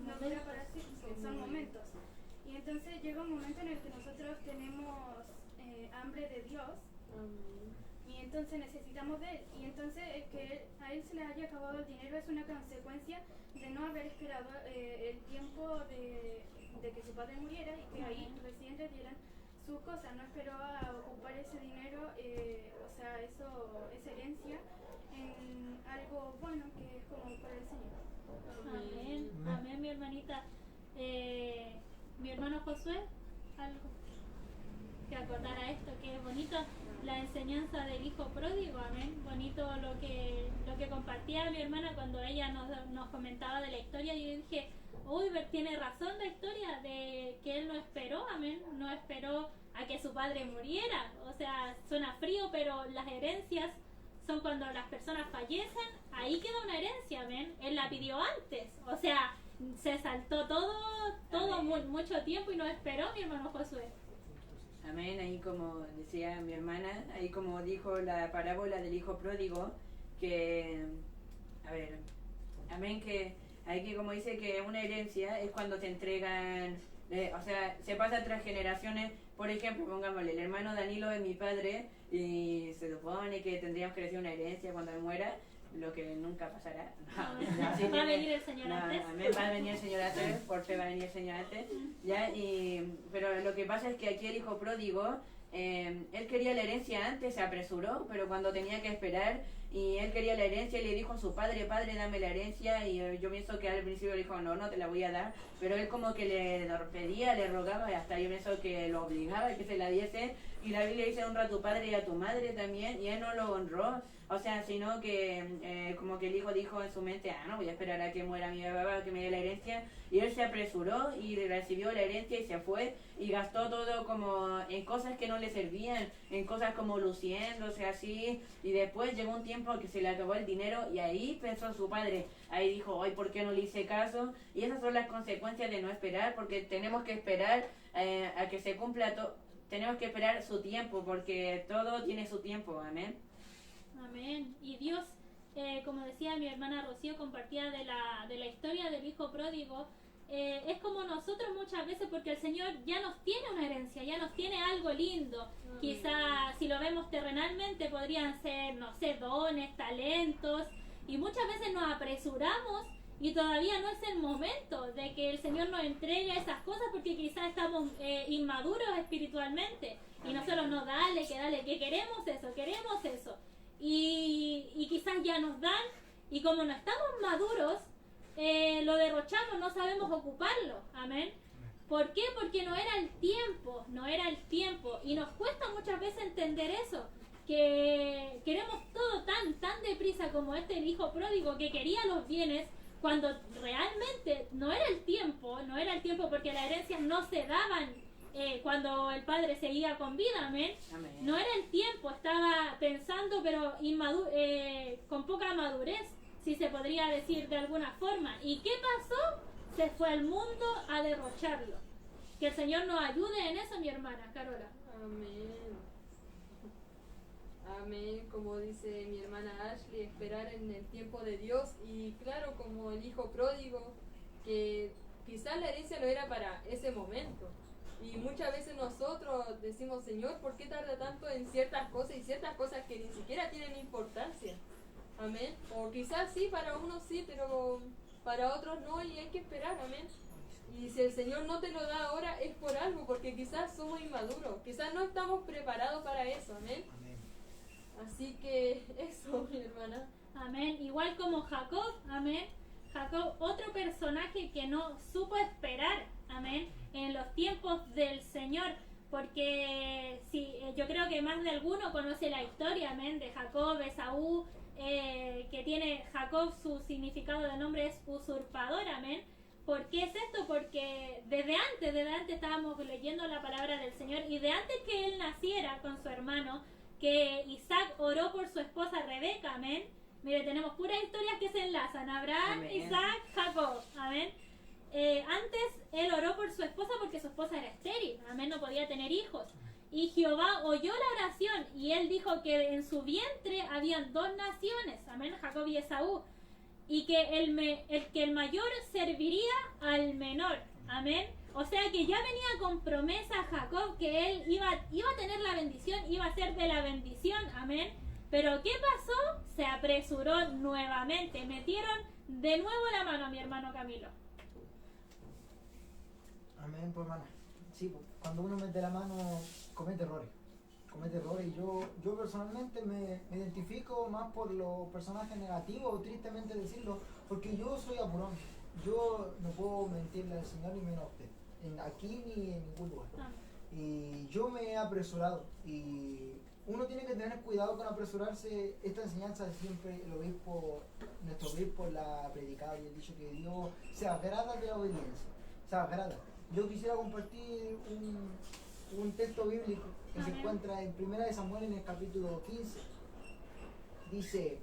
no dura para siempre, son momentos. Y entonces llega un momento en el que nosotros tenemos hambre de Dios, y entonces necesitamos de Él. Y entonces que a Él se le haya acabado el dinero es una consecuencia de no haber esperado el tiempo de que su padre muriera, y que ahí recién le dieran sus cosas. No esperó a ocupar ese dinero, esa herencia, en algo bueno que es como para el Señor. Amén, mi hermanita. Mi hermano Josué, algo que acotar a esto, que es bonito la enseñanza del hijo pródigo. Amén. Bonito lo que compartía mi hermana cuando ella nos comentaba de la historia. Yo dije, tiene razón la historia de que él no esperó, amén, no esperó a que su padre muriera. O sea, suena frío, pero las herencias son cuando las personas fallecen, ahí queda una herencia, amén. Él la pidió antes, o sea, se saltó todo mucho tiempo y no esperó, mi hermano Josué. Amén, ahí como decía mi hermana, ahí como dijo la parábola del hijo pródigo, que, a ver, amén, que hay que como dice que una herencia es cuando te entregan, o sea, se pasa tras generaciones. Por ejemplo, pongámosle, el hermano Danilo es mi padre y se supone que tendríamos que recibir una herencia cuando él muera, lo que nunca pasará. No, Va a venir el Señor antes. Amén, va a venir el Señor antes, por fe va a venir el Señor antes. ¿Ya? Pero lo que pasa es que aquí el hijo pródigo, él quería la herencia antes, se apresuró, pero cuando tenía que esperar, y él quería la herencia, y le dijo a su padre, padre, dame la herencia, y yo pienso que al principio le dijo, no, no te la voy a dar, pero él como que le pedía, le rogaba, y hasta yo pienso que lo obligaba a que se la diese, y la Biblia dice, honra a tu padre y a tu madre también, y él no lo honró, o sea, sino que como que el hijo dijo en su mente, no voy a esperar a que muera mi papá, que me dé la herencia, y él se apresuró y recibió la herencia y se fue, y gastó todo como en cosas que no le servían, en cosas como luciéndose así, y después llegó un tiempo que se le acabó el dinero, y ahí pensó su padre, ahí dijo, ay, ¿por qué no le hice caso? Y esas son las consecuencias de no esperar, porque tenemos que esperar a que se cumpla todo. Tenemos que esperar su tiempo, porque todo tiene su tiempo, amén. Amén. Y Dios, como decía mi hermana Rocío, compartía de la historia del hijo pródigo, es como nosotros muchas veces, porque el Señor ya nos tiene una herencia, ya nos tiene algo lindo. Quizá si lo vemos terrenalmente podrían ser, no sé, dones, talentos, y muchas veces nos apresuramos y todavía no es el momento de que el Señor nos entregue esas cosas, porque quizás estamos inmaduros espiritualmente y nosotros no, dale, que queremos eso. Y quizás ya nos dan, y como no estamos maduros, lo derrochamos, no sabemos ocuparlo, amén. ¿Por qué? Porque no era el tiempo, y nos cuesta muchas veces entender eso, que queremos todo tan deprisa como el hijo pródigo que quería los bienes, cuando realmente no era el tiempo, porque las herencias no se daban cuando el padre seguía con vida, amén. Amén. No era el tiempo, estaba pensando, pero con poca madurez, si se podría decir de alguna forma. ¿Y qué pasó? Se fue al mundo a derrocharlo. Que el Señor nos ayude en eso, mi hermana Carola. Amén. Amén, como dice mi hermana Ashley, esperar en el tiempo de Dios. Y claro, como el hijo pródigo, que quizás la herencia no era para ese momento. Y muchas veces nosotros decimos, Señor, ¿por qué tarda tanto en ciertas cosas y ciertas cosas que ni siquiera tienen importancia? Amén. O quizás sí, para unos sí, pero para otros no, y hay que esperar, amén. Y si el Señor no te lo da ahora es por algo, porque quizás somos inmaduros, quizás no estamos preparados para eso, amén. Así que eso, mi hermana. Amén. Igual como Jacob, amén. Jacob, otro personaje que no supo esperar, amén, en los tiempos del Señor, porque yo creo que más de alguno conoce la historia, amén, de Jacob, Esaú, que tiene Jacob, su significado de nombre es usurpador, amén. ¿Por qué es esto? Porque desde antes estábamos leyendo la palabra del Señor, y de antes que él naciera con su hermano, que Isaac oró por su esposa Rebeca, amén. Mire, tenemos puras historias que se enlazan, Abraham, Amén. Isaac, Jacob, amén. Antes él oró por su esposa porque su esposa era estéril, amén, no podía tener hijos. Y Jehová oyó la oración, y él dijo que en su vientre habían 2 naciones, amén, Jacob y Esaú, y que el mayor serviría al menor, amén. O sea que ya venía con promesa Jacob que él iba a tener la bendición, iba a ser de la bendición, amén. Pero ¿qué pasó? Se apresuró nuevamente, metieron de nuevo la mano a mi hermano Camilo. Amén, pues hermana. Sí, pues, cuando uno mete la mano comete errores, y yo personalmente me identifico más por los personajes negativos, tristemente decirlo, porque yo soy apurón. Yo no puedo mentirle al Señor ni menos a usted, aquí ni en ningún lugar. Y yo me he apresurado, y uno tiene que tener cuidado con apresurarse. Esta enseñanza siempre nuestro obispo la ha predicado y ha dicho que Dios se agrada de la obediencia, se agrada. Yo quisiera compartir un texto bíblico que se encuentra en 1 de Samuel en el capítulo 15.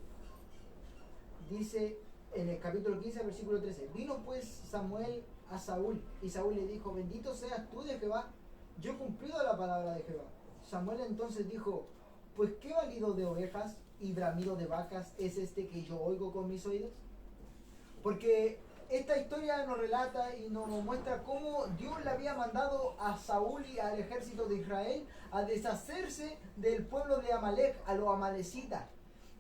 Dice en el capítulo 15, versículo 13: Vino pues Samuel a Saúl, y Saúl le dijo: Bendito seas tú de Jehová, yo he cumplido la palabra de Jehová. Samuel entonces dijo, pues ¿qué balido de ovejas y bramido de vacas es este que yo oigo con mis oídos? Porque esta historia nos relata y nos muestra cómo Dios le había mandado a Saúl y al ejército de Israel a deshacerse del pueblo de Amalek, a los amalecitas.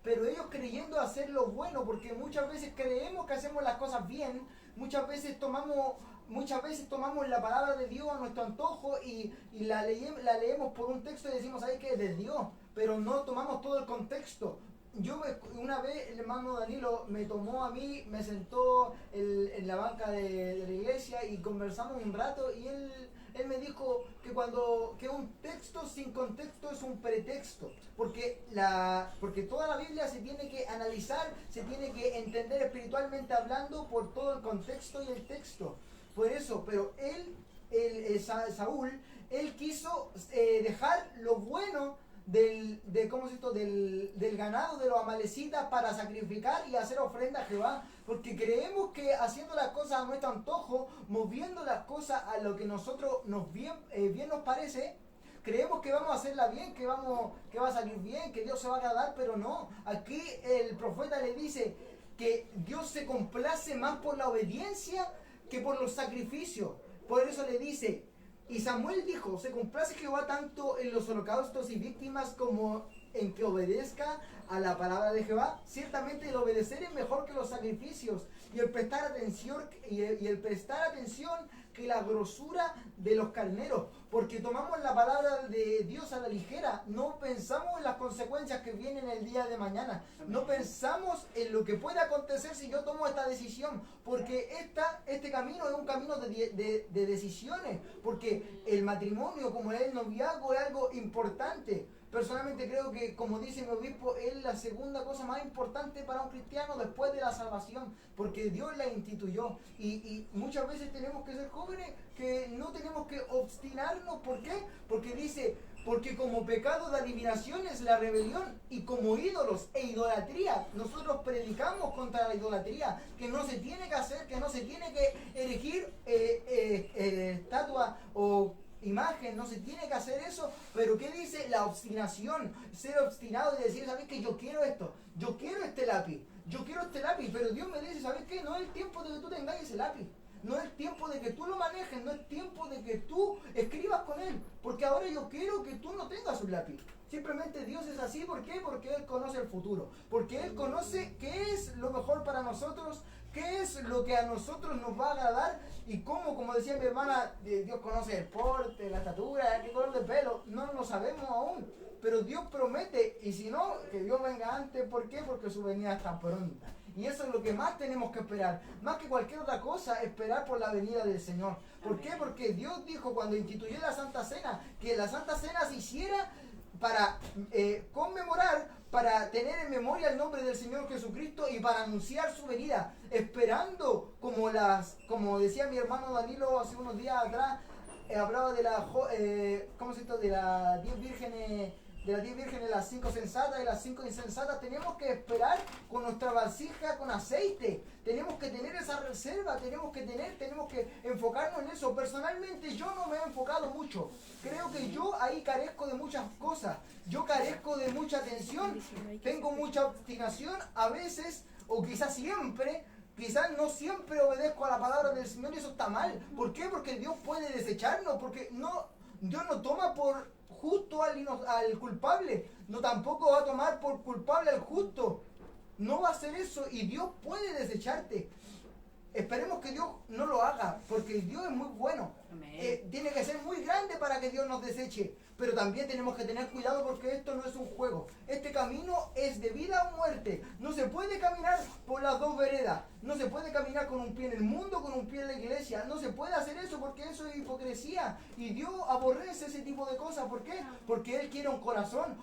Pero ellos creyendo hacer lo bueno, porque muchas veces creemos que hacemos las cosas bien, muchas veces tomamos la palabra de Dios a nuestro antojo y la leemos por un texto y decimos, ¿sabes qué? Es de Dios, pero no tomamos todo el contexto. Una vez el hermano Danilo me tomó a mí, me sentó en la banca de la iglesia y conversamos un rato y él me dijo que un texto sin contexto es un pretexto, porque toda la Biblia se tiene que analizar, se tiene que entender espiritualmente hablando por todo el contexto y el texto. Por eso, pero Saúl, él quiso dejar lo bueno del ganado de los amalecitas para sacrificar y hacer ofrenda a Jehová, porque creemos que haciendo las cosas a nuestro antojo, moviendo las cosas a lo que nosotros bien nos parece, creemos que vamos a hacerla bien, que va a salir bien, que Dios se va a agradar, pero no. Aquí el profeta le dice que Dios se complace más por la obediencia que por los sacrificios. Por eso le dice, y Samuel dijo, se complace Jehová tanto en los holocaustos y víctimas como en que obedezca a la palabra de Jehová. Ciertamente el obedecer es mejor que los sacrificios y el prestar atención que la grosura de los carneros, porque tomamos la palabra de Dios a la ligera, no pensamos en las consecuencias que vienen el día de mañana, no pensamos en lo que puede acontecer si yo tomo esta decisión, porque este camino es un camino de decisiones, porque el matrimonio como el noviazgo es algo importante. Personalmente creo que, como dice mi obispo, es la segunda cosa más importante para un cristiano después de la salvación, porque Dios la instituyó. Y muchas veces tenemos que ser jóvenes que no tenemos que obstinarnos. ¿Por qué? Porque dice, porque como pecado de adivinación es la rebelión, y como ídolos e idolatría, nosotros predicamos contra la idolatría, que no se tiene que hacer, que no se tiene que erigir estatua o imagen, no se tiene que hacer eso. Pero ¿qué dice? La obstinación, ser obstinado y decir, ¿sabes qué? Yo quiero esto, yo quiero este lápiz, pero Dios me dice, ¿sabes qué? No es el tiempo de que tú tengas ese lápiz, no es tiempo de que tú lo manejes, no es tiempo de que tú escribas con él, porque ahora yo quiero que tú no tengas un lápiz. Simplemente Dios es así. ¿Por qué? Porque Él conoce el futuro, porque Él conoce qué es lo mejor para nosotros, qué es lo que a nosotros nos va a agradar, y como decía mi hermana, Dios conoce el porte, la estatura, qué color de pelo, no lo sabemos aún, pero Dios promete, y si no, que Dios venga antes. ¿Por qué? Porque su venida está pronta. Y eso es lo que más tenemos que esperar, más que cualquier otra cosa, esperar por la venida del Señor. ¿Por qué? Porque Dios dijo cuando instituyó la Santa Cena, que la Santa Cena se hiciera para conmemorar, para tener en memoria el nombre del Señor Jesucristo y para anunciar su venida, esperando como decía mi hermano Danilo hace unos días atrás, hablaba de las 10 vírgenes, las 5 sensatas y las 5 insensatas. Tenemos que esperar con nuestra vasija con aceite, tenemos que tener esa reserva, tenemos que enfocarnos en eso. Personalmente yo no me he enfocado mucho, creo que yo ahí carezco de muchas cosas, yo carezco de mucha atención, tengo mucha obstinación a veces, o quizás no siempre obedezco a la palabra del Señor, y eso está mal. ¿Por qué? Porque Dios puede desecharnos, porque Dios no toma por justo al culpable, no tampoco va a tomar por culpable al justo, no va a hacer eso, y Dios puede desecharte. Esperemos que Dios no lo haga, porque Dios es muy bueno. Tiene que ser muy grande para que Dios nos deseche, pero también tenemos que tener cuidado, porque esto no es un juego. Este camino es de vida o muerte. No se puede caminar por las dos veredas. No se puede caminar con un pie en el mundo, con un pie en la iglesia. No se puede hacer eso, porque eso es hipocresía. Y Dios aborrece ese tipo de cosas. ¿Por qué? Porque Él quiere un corazón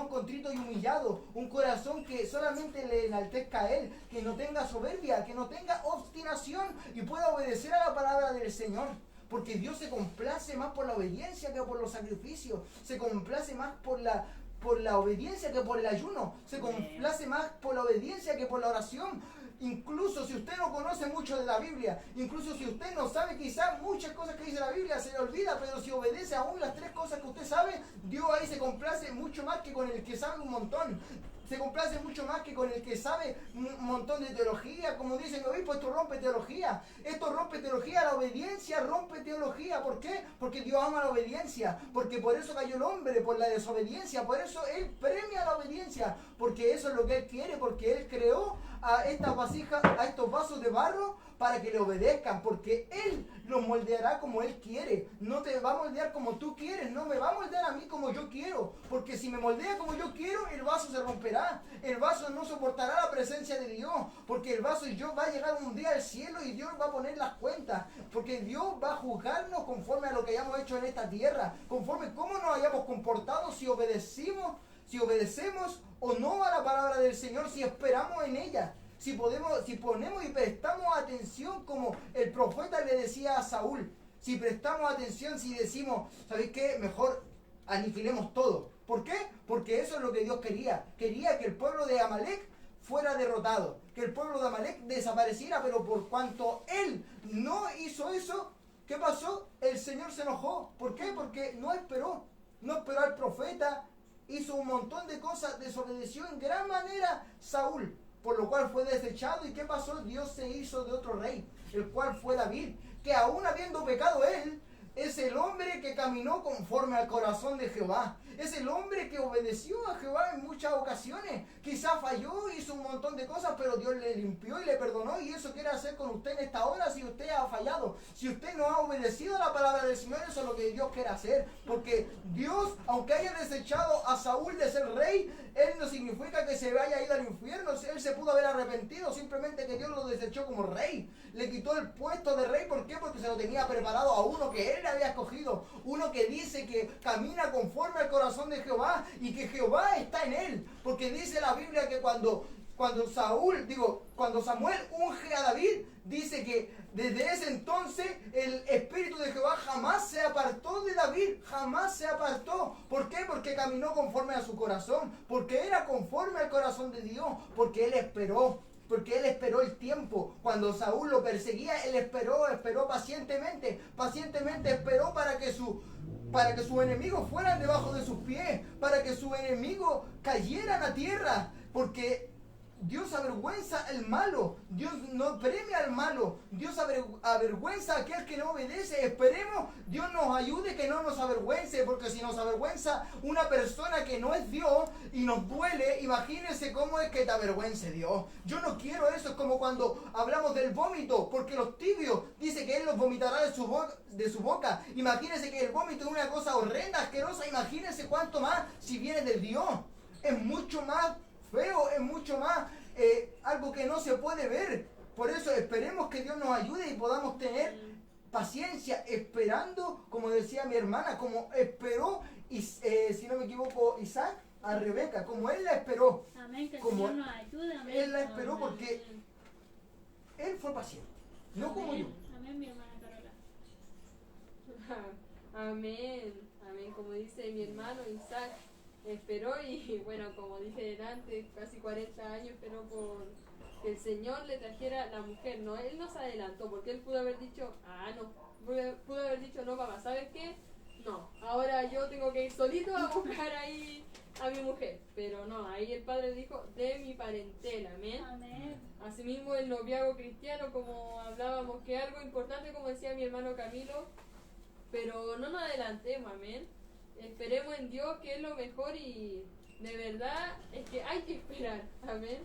contrito y humillado. Un corazón que solamente le enaltezca a Él, que no tenga soberbia, que no tenga obstinación y pueda obedecer a la palabra del Señor. Porque Dios se complace más por la obediencia que por los sacrificios. Se complace más por la obediencia que por el ayuno. Se complace más por la obediencia que por la oración. Incluso si usted no conoce mucho de la Biblia, incluso si usted no sabe quizás muchas cosas que dice la Biblia, se le olvida, pero si obedece aún las 3 cosas que usted sabe, Dios ahí se complace mucho más que con el que sabe un montón. Se complace mucho más que con el que sabe un montón de teología. Como dice mi obispo, esto rompe teología. Esto rompe teología, la obediencia rompe teología. ¿Por qué? Porque Dios ama la obediencia. Porque por eso cayó el hombre, por la desobediencia. Por eso Él premia la obediencia. Porque eso es lo que Él quiere. Porque Él creó a estas vasijas, a estos vasos de barro para que le obedezcan. Porque Él los moldeará como Él quiere. No te va a moldear como tú quieres. No me va a moldear a mí como yo quiero. Porque si me moldea como yo quiero, el vaso se romperá. El vaso no soportará la presencia de Dios, porque el vaso y yo va a llegar un día al cielo y Dios va a poner las cuentas, porque Dios va a juzgarnos conforme a lo que hayamos hecho en esta tierra, conforme cómo nos hayamos comportado, si obedecemos o no a la palabra del Señor, si esperamos en ella, si ponemos y prestamos atención como el profeta le decía a Saúl, si prestamos atención, si decimos, ¿sabéis qué? Mejor aniquilemos todo. ¿Por qué? Porque eso es lo que Dios quería. Quería que el pueblo de Amalek fuera derrotado, que el pueblo de Amalek desapareciera, pero por cuanto él no hizo eso, ¿qué pasó? El Señor se enojó. ¿Por qué? Porque no esperó al profeta, hizo un montón de cosas, desobedeció en gran manera Saúl, por lo cual fue desechado. ¿Y qué pasó? Dios se hizo de otro rey, el cual fue David, que aún habiendo pecado él, es el hombre que caminó conforme al corazón de Jehová. Es el hombre que obedeció a Jehová en muchas ocasiones. Quizás falló, hizo un montón de cosas, pero Dios le limpió y le perdonó. Y eso quiere hacer con usted en esta hora si usted ha fallado. Si usted no ha obedecido a la palabra del Señor, eso es lo que Dios quiere hacer. Porque Dios, aunque haya desechado a Saúl de ser rey, él no significa que se haya ido al infierno. Él se pudo haber arrepentido, simplemente que Dios lo desechó como rey. Le quitó el puesto de rey. ¿Por qué? Porque se lo tenía preparado a uno que él le había escogido. Uno que dice que camina conforme al corazón de Jehová y que Jehová está en él. Porque dice la Biblia que cuando Samuel unge a David, dice que desde ese entonces el Espíritu de Jehová jamás se apartó de David, jamás se apartó. ¿Por qué? Porque caminó conforme a su corazón, porque era conforme al corazón de Dios, porque él esperó. Porque él esperó el tiempo. Cuando Saúl lo perseguía, él esperó pacientemente esperó para que sus enemigos fueran debajo de sus pies, para que sus enemigos cayeran a tierra, porque Dios avergüenza al malo, Dios no premia al malo, Dios avergüenza a aquel que no obedece. Esperemos Dios nos ayude que no nos avergüence, porque si nos avergüenza una persona que no es Dios y nos duele, imagínense cómo es que te avergüence Dios. Yo no quiero eso. Es como cuando hablamos del vómito, porque los tibios dice que Él los vomitará de su boca. Imagínense que el vómito es una cosa horrenda, asquerosa. Imagínense cuánto más si viene de Dios. Es mucho más feo, es mucho más algo que no se puede ver. Por eso esperemos que Dios nos ayude y podamos tener paciencia, esperando, como decía mi hermana, como esperó, si no me equivoco, Isaac a Rebeca, como él la esperó. Amén, que el Como Señor nos ayude. Amén. Él la esperó Amén. porque él fue paciente, no como yo. Amén, mi hermana Carola. Amén, amén. Como dice mi hermano Isaac, esperó y bueno, como dije delante, casi 40 años esperó por que el Señor le trajera la mujer. No, él no se adelantó, porque él pudo haber dicho, pudo haber dicho, no papá, ¿sabes qué? No, ahora yo tengo que ir solito a buscar ahí a mi mujer. Pero no, ahí el padre dijo, de mi parentela, amén. Amén. Asimismo el noviazgo cristiano, como hablábamos, que es algo importante, como decía mi hermano Camilo, pero no nos adelantemos, amén. Esperemos en Dios, que es lo mejor, y de verdad es que hay que esperar, amén.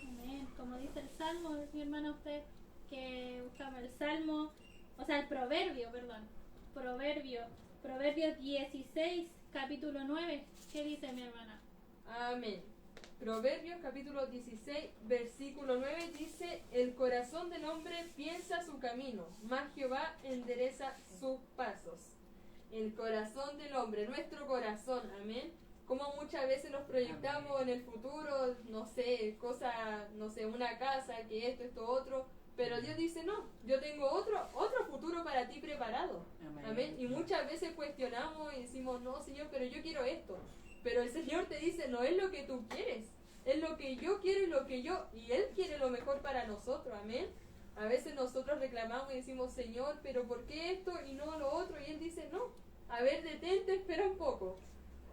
Amén. Como dice el Salmo, mi hermana, usted que buscamos el Salmo, o sea, el Proverbio 16, capítulo 9. ¿Qué dice mi hermana? Amén. Proverbios capítulo 16, versículo 9 dice: el corazón del hombre piensa su camino, mas Jehová endereza sus pasos. El corazón del hombre, nuestro corazón, amén. Como muchas veces nos proyectamos en el futuro, no sé, una casa, que esto, otro, pero Dios dice no, yo tengo otro futuro para ti preparado, amén. Y muchas veces cuestionamos y decimos, no Señor, pero yo quiero esto, pero el Señor te dice, no es lo que tú quieres, Es lo que yo quiero y Él quiere lo mejor para nosotros, amén. A veces nosotros reclamamos y decimos, Señor, pero ¿por qué esto y no lo otro? Y Él dice, no, a ver, detente, espera un poco.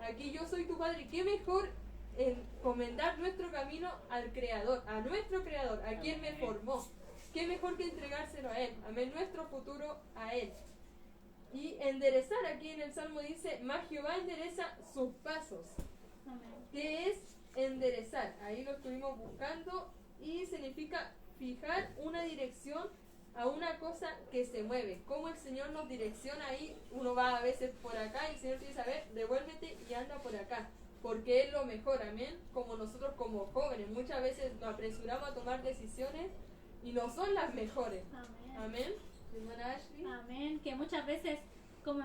Aquí yo soy tu Padre. ¿Qué mejor encomendar nuestro camino al Creador, a nuestro Creador, a quien me formó? ¿Qué mejor que entregárselo a Él? Amén, nuestro futuro a Él. Y enderezar, aquí en el Salmo dice, más Jehová endereza sus pasos. Amén. ¿Qué es enderezar? Ahí lo estuvimos buscando y significa fijar una dirección a una cosa que se mueve. Como el Señor nos direcciona ahí, uno va a veces por acá y el Señor te dice, a ver, devuélvete y anda por acá. Porque es lo mejor, amén. Como nosotros como jóvenes, muchas veces nos apresuramos a tomar decisiones y no son las mejores. Amén. Amén. Hermana Ashley. Amén. Que muchas veces, como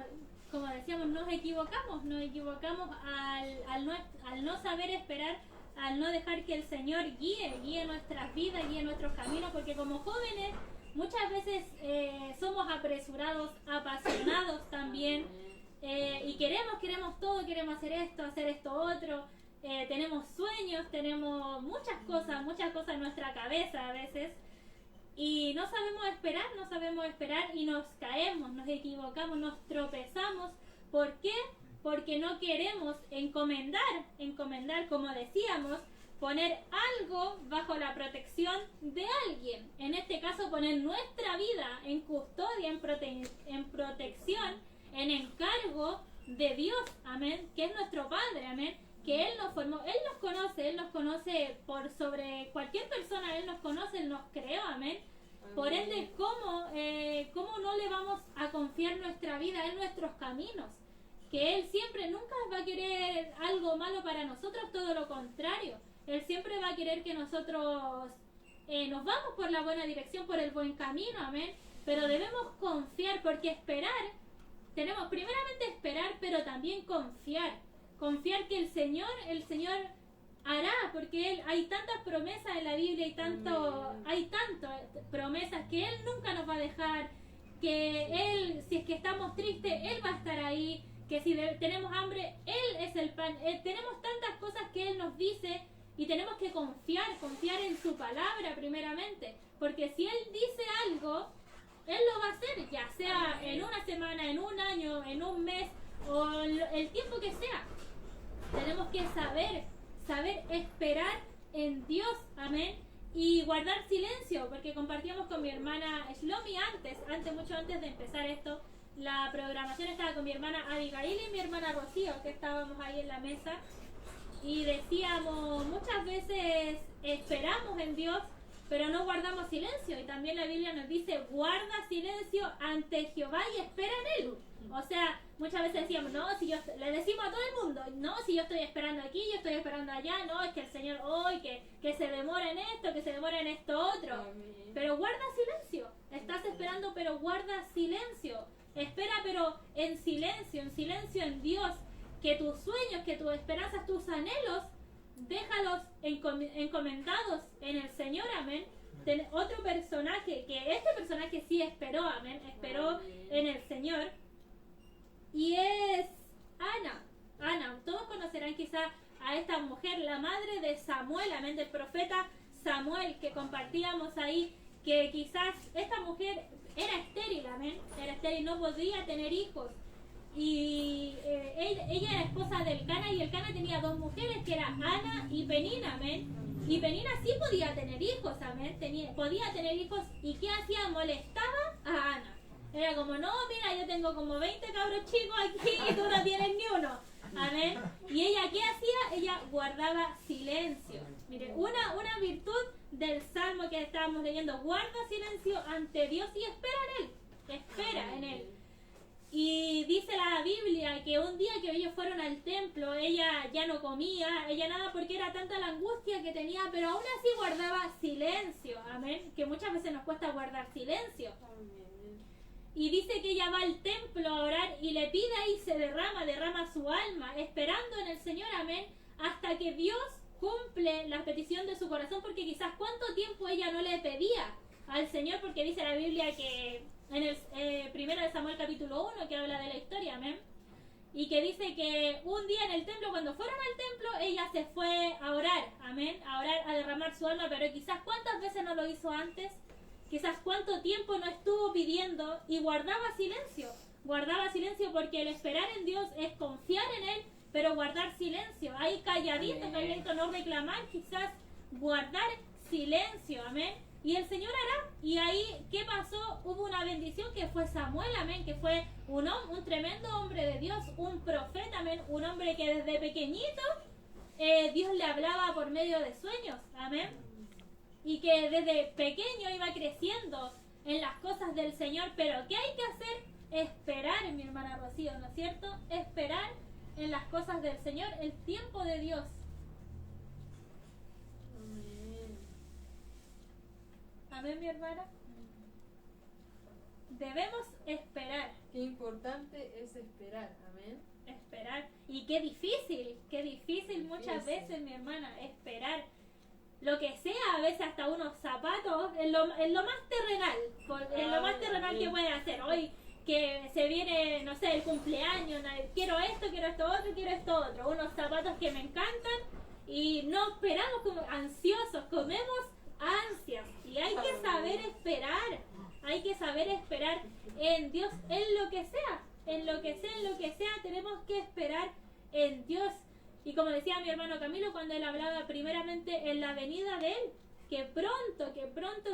decíamos, nos equivocamos al no saber esperar, al no dejar que el Señor guíe nuestras vidas, guíe nuestros caminos, porque como jóvenes muchas veces somos apresurados, apasionados también, y queremos todo, queremos hacer esto otro, tenemos sueños, tenemos muchas cosas en nuestra cabeza a veces, y no sabemos esperar y nos caemos, nos equivocamos, nos tropezamos. ¿Por qué? Porque no queremos encomendar, como decíamos, poner algo bajo la protección de alguien. En este caso, poner nuestra vida en custodia, en protección, en encargo de Dios, amén, que es nuestro Padre, amén, que Él nos formó, Él nos conoce por sobre cualquier persona, Él nos conoce, Él nos creó, amén. Por ende, ¿cómo no le vamos a confiar nuestra vida en nuestros caminos? Que Él siempre, nunca va a querer algo malo para nosotros, todo lo contrario. Él siempre va a querer que nosotros nos vamos por la buena dirección, por el buen camino, amén. Pero debemos confiar, porque tenemos primeramente esperar, pero también confiar. Confiar que el Señor hará, porque hay tantas promesas en la Biblia, hay tantas promesas que Él nunca nos va a dejar, que Él, si es que estamos tristes, Él va a estar ahí, que si tenemos hambre, Él es el pan. Tenemos tantas cosas que Él nos dice y tenemos que confiar en su palabra primeramente, porque si Él dice algo, Él lo va a hacer, ya sea en una semana, en un año, en un mes o el tiempo que sea. Tenemos que saber esperar en Dios, amén, y guardar silencio, porque compartíamos con mi hermana Shlomi mucho antes de empezar esto, la programación estaba con mi hermana Abigail y mi hermana Rocío, que estábamos ahí en la mesa, y decíamos, muchas veces esperamos en Dios, pero no guardamos silencio, y también la Biblia nos dice, guarda silencio ante Jehová y espera en Él. O sea, muchas veces decíamos, le decimos a todo el mundo, no, si yo estoy esperando aquí, yo estoy esperando allá, no, es que el Señor hoy, que se demora en esto, que se demora en esto otro. Amén. Pero guarda silencio, estás esperando, pero guarda silencio. Espera, pero en silencio en Dios, que tus sueños, que tus esperanzas, tus anhelos, déjalos encomendados en el Señor, amén. Otro personaje, que este personaje sí esperó, amén, esperó en el Señor, y es Ana. Todos conocerán quizá a esta mujer, la madre de Samuel, amén, del profeta Samuel, que compartíamos ahí, que quizás esta mujer era estéril, amén, no podía tener hijos, y ella era esposa del Cana, y el Cana tenía dos mujeres, que era Ana y Penina, amén, y Penina sí podía tener hijos, amén, podía tener hijos, y ¿qué hacía? Molestaba a Ana. Era como, no, mira, yo tengo como 20 cabros chicos aquí y tú no tienes ni uno. Amén. Y ella, ¿qué hacía? Ella guardaba silencio. Mire, una virtud del Salmo que estábamos leyendo, guarda silencio ante Dios y espera en Él. Y dice la Biblia que un día que ellos fueron al templo, ella ya no comía, ella nada, porque era tanta la angustia que tenía, pero aún así guardaba silencio. Amén. Que muchas veces nos cuesta guardar silencio. Y dice que ella va al templo a orar y le pide y se derrama su alma, esperando en el Señor, amén, hasta que Dios cumple la petición de su corazón, porque quizás cuánto tiempo ella no le pedía al Señor, porque dice la Biblia que en el 1 de Samuel capítulo 1, que habla de la historia, amén, y que dice que un día en el templo, cuando fueron al templo, ella se fue a orar, amén, a orar, a derramar su alma, pero quizás cuántas veces no lo hizo antes, quizás cuánto tiempo no estuvo pidiendo y guardaba silencio porque el esperar en Dios es confiar en Él, pero guardar silencio, ahí calladito, no reclamar, quizás guardar silencio, amén. Y el Señor hará. Y ahí, ¿qué pasó? Hubo una bendición que fue Samuel, amén, que fue un tremendo hombre de Dios, un profeta, amén, un hombre que desde pequeñito Dios le hablaba por medio de sueños, amén. Y que desde pequeño iba creciendo en las cosas del Señor. Pero ¿qué hay que hacer? Esperar, mi hermana Rocío, ¿no es cierto? Esperar en las cosas del Señor, el tiempo de Dios. Amén, mi hermana. Debemos esperar. Qué importante es esperar, amén. Esperar. Y qué difícil muchas veces, mi hermana, esperar. Lo que sea, a veces hasta unos zapatos, en lo más terrenal, en lo más terrenal que puede hacer. Hoy que se viene, no sé, el cumpleaños, quiero esto otro, unos zapatos que me encantan y no esperamos, como ansiosos, comemos ansias. Y hay que saber esperar en Dios, en lo que sea, tenemos que esperar en Dios. Y como decía mi hermano Camilo cuando él hablaba primeramente en la venida de Él, que pronto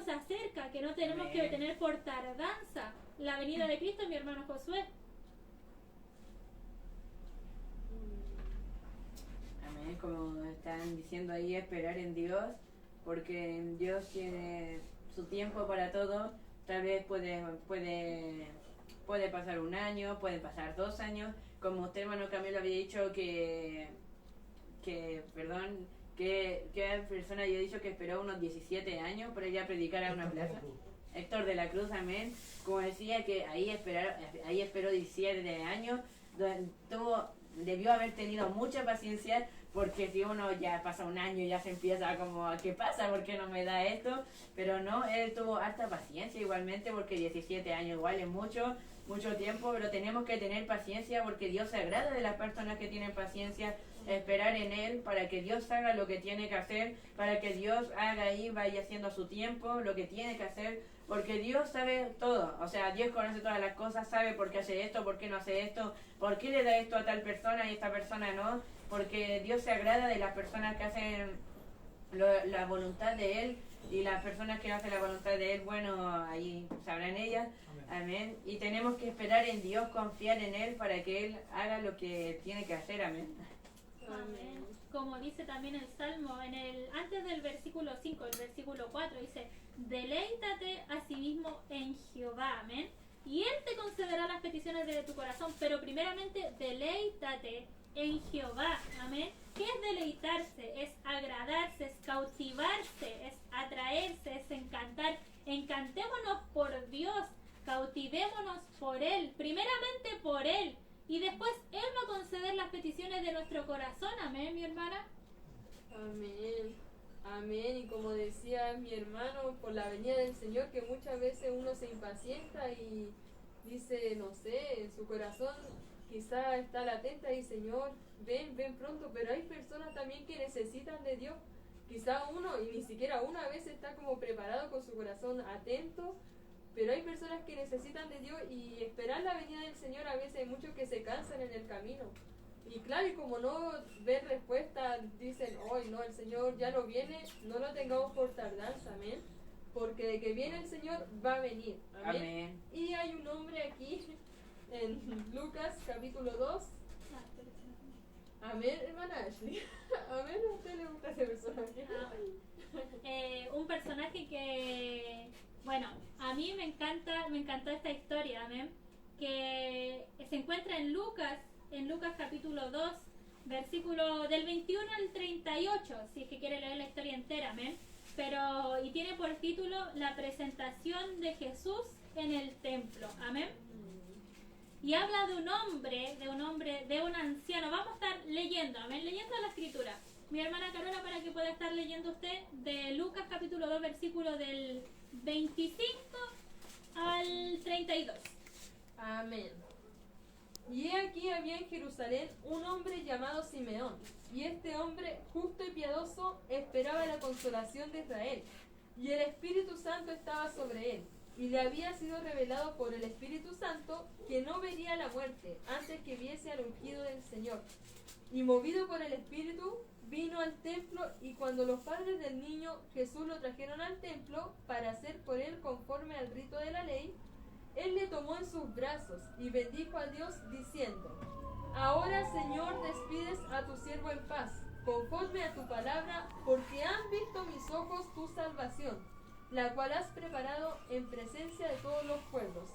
se acerca, que no tenemos que tener por tardanza la venida de Cristo, mi hermano Josué. Amén, como están diciendo ahí, esperar en Dios, porque Dios tiene su tiempo para todo. Tal vez puede pasar un año, puede pasar 2 años, como usted, hermano Camilo, había dicho que persona había dicho que esperó unos 17 años para ir a predicar a una plaza. Héctor de la Cruz, amén. Como decía, que ahí esperó 17 años, debió haber tenido mucha paciencia, porque si uno ya pasa un año ya se empieza como, ¿qué pasa? ¿Por qué no me da esto? Pero no, él tuvo harta paciencia igualmente, porque 17 años igual es mucho tiempo, pero tenemos que tener paciencia porque Dios se agrada de las personas que tienen paciencia, esperar en Él para que Dios haga lo que tiene que hacer, para que Dios haga y vaya haciendo a su tiempo lo que tiene que hacer, porque Dios sabe todo, o sea, Dios conoce todas las cosas, sabe por qué hace esto, por qué no hace esto, por qué le da esto a tal persona y esta persona no, porque Dios se agrada de las personas que hacen la voluntad de Él, y las personas que no hacen la voluntad de Él, bueno, ahí sabrán ellas. Amén. Y tenemos que esperar en Dios, confiar en Él para que Él haga lo que tiene que hacer. Amén. Amén. Como dice también el Salmo, antes del versículo 5, el versículo 4, dice, deleítate a sí mismo en Jehová, amén. Y Él te concederá las peticiones de tu corazón, pero primeramente deleítate en Jehová, amén. ¿Qué es deleitarse? Es agradarse, es cautivarse, es atraerse, es encantar. Encantémonos por Dios, cautivémonos por Él, primeramente por Él, y después Él va a conceder las peticiones de nuestro corazón, amén, mi hermana. Amén, amén. Y como decía mi hermano, por la venida del Señor, que muchas veces uno se impacienta y dice, no sé, en su corazón quizá está latente ahí, Señor, ven pronto, pero hay personas también que necesitan de Dios. Quizá uno, y ni siquiera uno a veces está como preparado con su corazón atento, pero hay personas que necesitan de Dios, y esperar la venida del Señor a veces hay muchos que se cansan en el camino. Y claro, y como no ven respuesta, dicen, hoy no, el Señor ya no viene, no lo tengamos por tardanza, amén. Porque de que viene el Señor, va a venir, amén. Amén. Y hay un hombre aquí, en Lucas capítulo 2. Amén, hermana Ashley. Amén, ¿a usted le gusta ese personaje? Un personaje que, bueno, a mí me encantó esta historia, amén, que se encuentra en Lucas capítulo 2, versículo del 21 al 38, si es que quiere leer la historia entera, amén, y tiene por título la presentación de Jesús en el templo, amén. Y habla de un anciano. Vamos a estar leyendo, amén, leyendo la escritura. Mi hermana Carola, para que pueda estar leyendo usted de Lucas capítulo 2, versículo del 25 al 32. Amén. Y he aquí había en Jerusalén un hombre llamado Simeón, y este hombre, justo y piadoso, esperaba la consolación de Israel, y el Espíritu Santo estaba sobre él, y le había sido revelado por el Espíritu Santo que no vería la muerte antes que viese al ungido del Señor. Y movido por el Espíritu, vino al templo, y cuando los padres del niño Jesús lo trajeron al templo para hacer por él conforme al rito de la ley, él le tomó en sus brazos y bendijo a Dios diciendo: Ahora, Señor, despides a tu siervo en paz, conforme a tu palabra, porque han visto mis ojos tu salvación, la cual has preparado en presencia de todos los pueblos,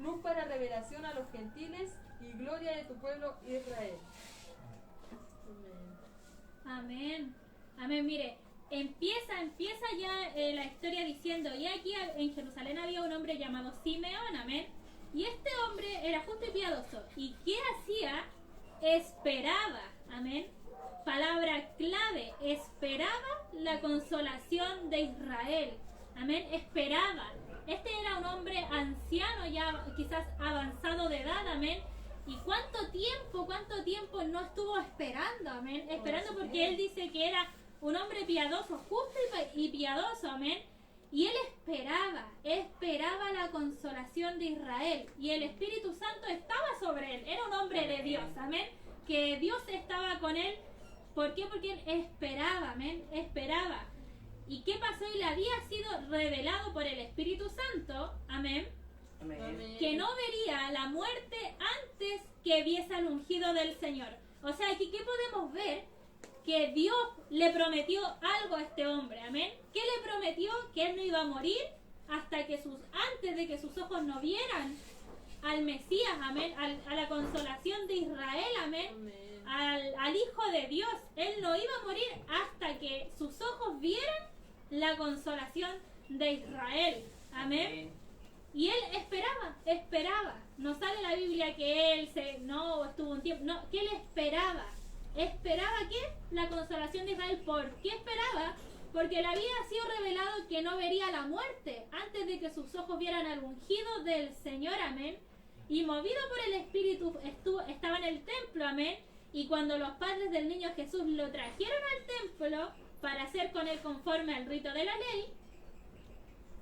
luz para revelación a los gentiles y gloria de tu pueblo Israel. Amén. Amén. Mire, empieza ya la historia diciendo: y aquí en Jerusalén había un hombre llamado Simeón. Amén. Y este hombre era justo y piadoso. ¿Y qué hacía? Esperaba. Amén. Palabra clave: esperaba la consolación de Israel. Amén. Esperaba. Este era un hombre anciano, ya quizás avanzado de edad. Amén. ¿Y cuánto tiempo no estuvo esperando? Amén. Esperando, porque él dice que era un hombre piadoso, justo y piadoso. Amén. Y él esperaba la consolación de Israel. Y el Espíritu Santo estaba sobre él. Era un hombre de Dios. Amén. Que Dios estaba con él. ¿Por qué? Porque él esperaba. Amén. Esperaba. ¿Y qué pasó? Y le había sido revelado por el Espíritu Santo. Amén. Amén. Que no vería la muerte antes que viese al ungido del Señor. O sea, aquí, ¿qué podemos ver? Que Dios le prometió algo a este hombre. Amén. ¿Qué le prometió? Que él no iba a morir hasta que antes de que sus ojos no vieran al Mesías. Amén. A la consolación de Israel. Amén. Al Hijo de Dios. Él no iba a morir hasta que sus ojos vieran la consolación de Israel. Amén. Y él esperaba. No sale la Biblia que él estuvo un tiempo. No, que él esperaba. ¿Esperaba qué? La consolación de Israel. ¿Por qué esperaba? Porque le había sido revelado que no vería la muerte antes de que sus ojos vieran al ungido del Señor. Amén. Y movido por el Espíritu estaba en el templo. Amén. Y cuando los padres del niño Jesús lo trajeron al templo para hacer con él conforme al rito de la ley,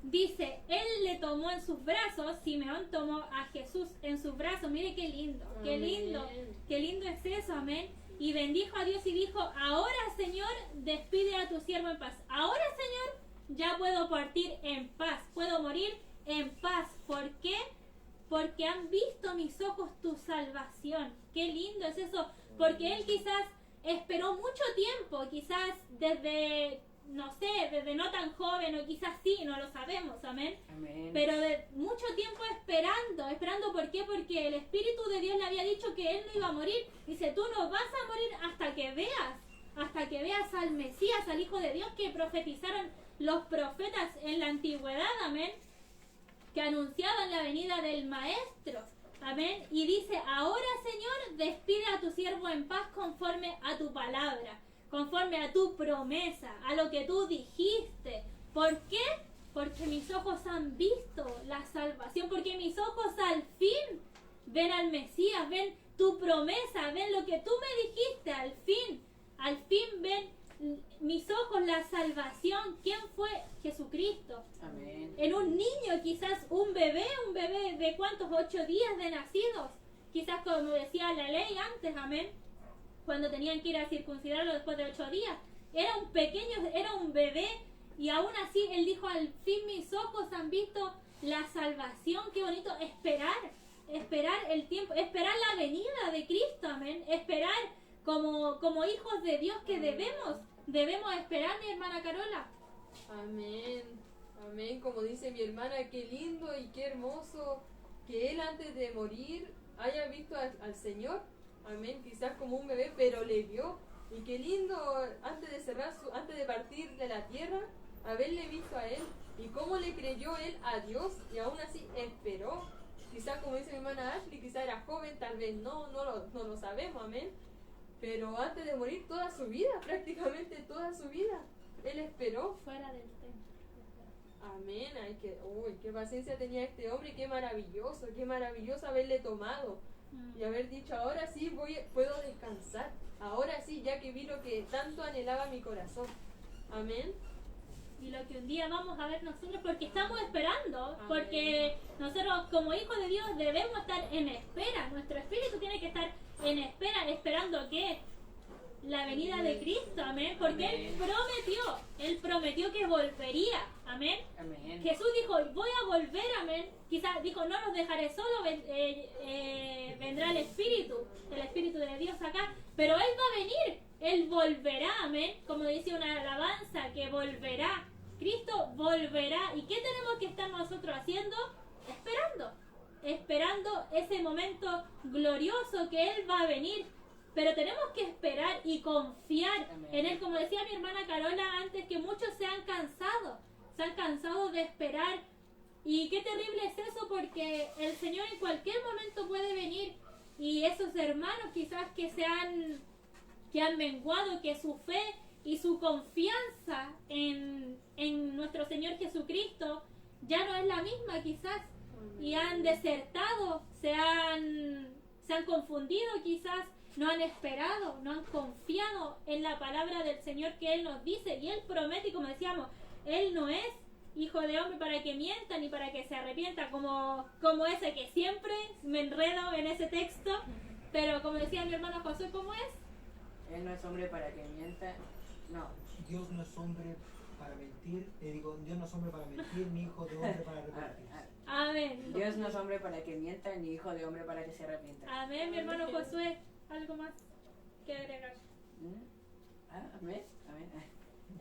dice, él le tomó en sus brazos. Simeón tomó a Jesús en sus brazos. Mire qué lindo, qué lindo es eso. Amén. Y bendijo a Dios y dijo: ahora, Señor, despide a tu siervo en paz. Ahora, Señor, ya puedo partir en paz, puedo morir en paz. ¿Por qué? Porque han visto mis ojos tu salvación. Qué lindo es eso. Porque él quizás esperó mucho tiempo, quizás desde no tan joven, o quizás sí, no lo sabemos. Amén. Amén. Pero de mucho tiempo esperando. ¿Por qué? Porque el Espíritu de Dios le había dicho que él no iba a morir. Dice: tú no vas a morir hasta que veas al Mesías, al Hijo de Dios, que profetizaron los profetas en la antigüedad. Amén. Que anunciaban la venida del Maestro. Amén. Y dice: ahora, Señor, despide a tu siervo en paz conforme a tu palabra, conforme a tu promesa, a lo que tú dijiste. ¿Por qué? Porque mis ojos han visto la salvación, porque mis ojos al fin ven al Mesías, ven tu promesa, ven lo que tú me dijiste. Al fin ven mis ojos la salvación. ¿Quién fue? Jesucristo. Amén. En un niño, quizás un bebé de ¿cuántos? 8 días de nacidos, quizás, como decía la ley antes. Amén. Cuando tenían que ir a circuncidarlo después de 8 días. Era un pequeño, era un bebé, y aún así él dijo: al fin mis ojos han visto la salvación. Qué bonito esperar el tiempo, esperar la venida de Cristo. Amén. Esperar como hijos de Dios que debemos esperar, mi hermana Carola. Amén. Amén. Como dice mi hermana, qué lindo y qué hermoso que él antes de morir haya visto al Señor. Amén. Quizás como un bebé, pero le vio. Y qué lindo antes de partir de la tierra, haberle visto a él. Y cómo le creyó él a Dios y aún así esperó. Quizás, como dice mi hermana Ashley, quizás era joven, tal vez no lo sabemos. Amén. Pero antes de morir, toda su vida, prácticamente toda su vida, él esperó. Fuera del templo. Amén. Qué paciencia tenía este hombre, qué maravilloso haberle tomado y haber dicho, ahora sí puedo descansar, ahora sí, ya que vi lo que tanto anhelaba mi corazón. Amén. Y lo que un día vamos a ver nosotros, porque estamos esperando, Amén. porque nosotros como hijos de Dios debemos estar en espera, nuestro espíritu tiene que estar en espera, esperando que la venida de Cristo, amén, porque Amén. Él prometió que volvería, amén. Amén. Jesús dijo, voy a volver, amén. Quizás dijo, no los dejaré solo, vendrá el Espíritu de Dios acá, pero Él va a venir, Él volverá, amén. Como dice una alabanza, que volverá, Cristo volverá. ¿Y qué tenemos que estar nosotros haciendo? Esperando ese momento glorioso que Él va a venir. Pero tenemos que esperar y confiar Amén. en Él. Como decía mi hermana Carola antes, que muchos se han cansado de esperar. Y qué terrible es eso, porque el Señor en cualquier momento puede venir. Y esos hermanos quizás que han menguado, que su fe y su confianza en nuestro Señor Jesucristo ya no es la misma quizás. Y han desertado, se han confundido quizás. No han esperado, no han confiado en la palabra del Señor que Él nos dice. Y Él promete, y como decíamos, Él no es hijo de hombre para que mienta ni para que se arrepienta, como ese que siempre me enredo en ese texto. Pero como decía mi hermano Josué, ¿cómo es? Él no es hombre para que mienta. No. Dios no es hombre para mentir, Dios no es hombre para mentir, ni hijo de hombre para arrepentirse. Amén. Dios no es hombre para que mienta, ni hijo de hombre para que se arrepienta. Amén, mi hermano Josué. ¿Algo más que agregar? Amén. Amén.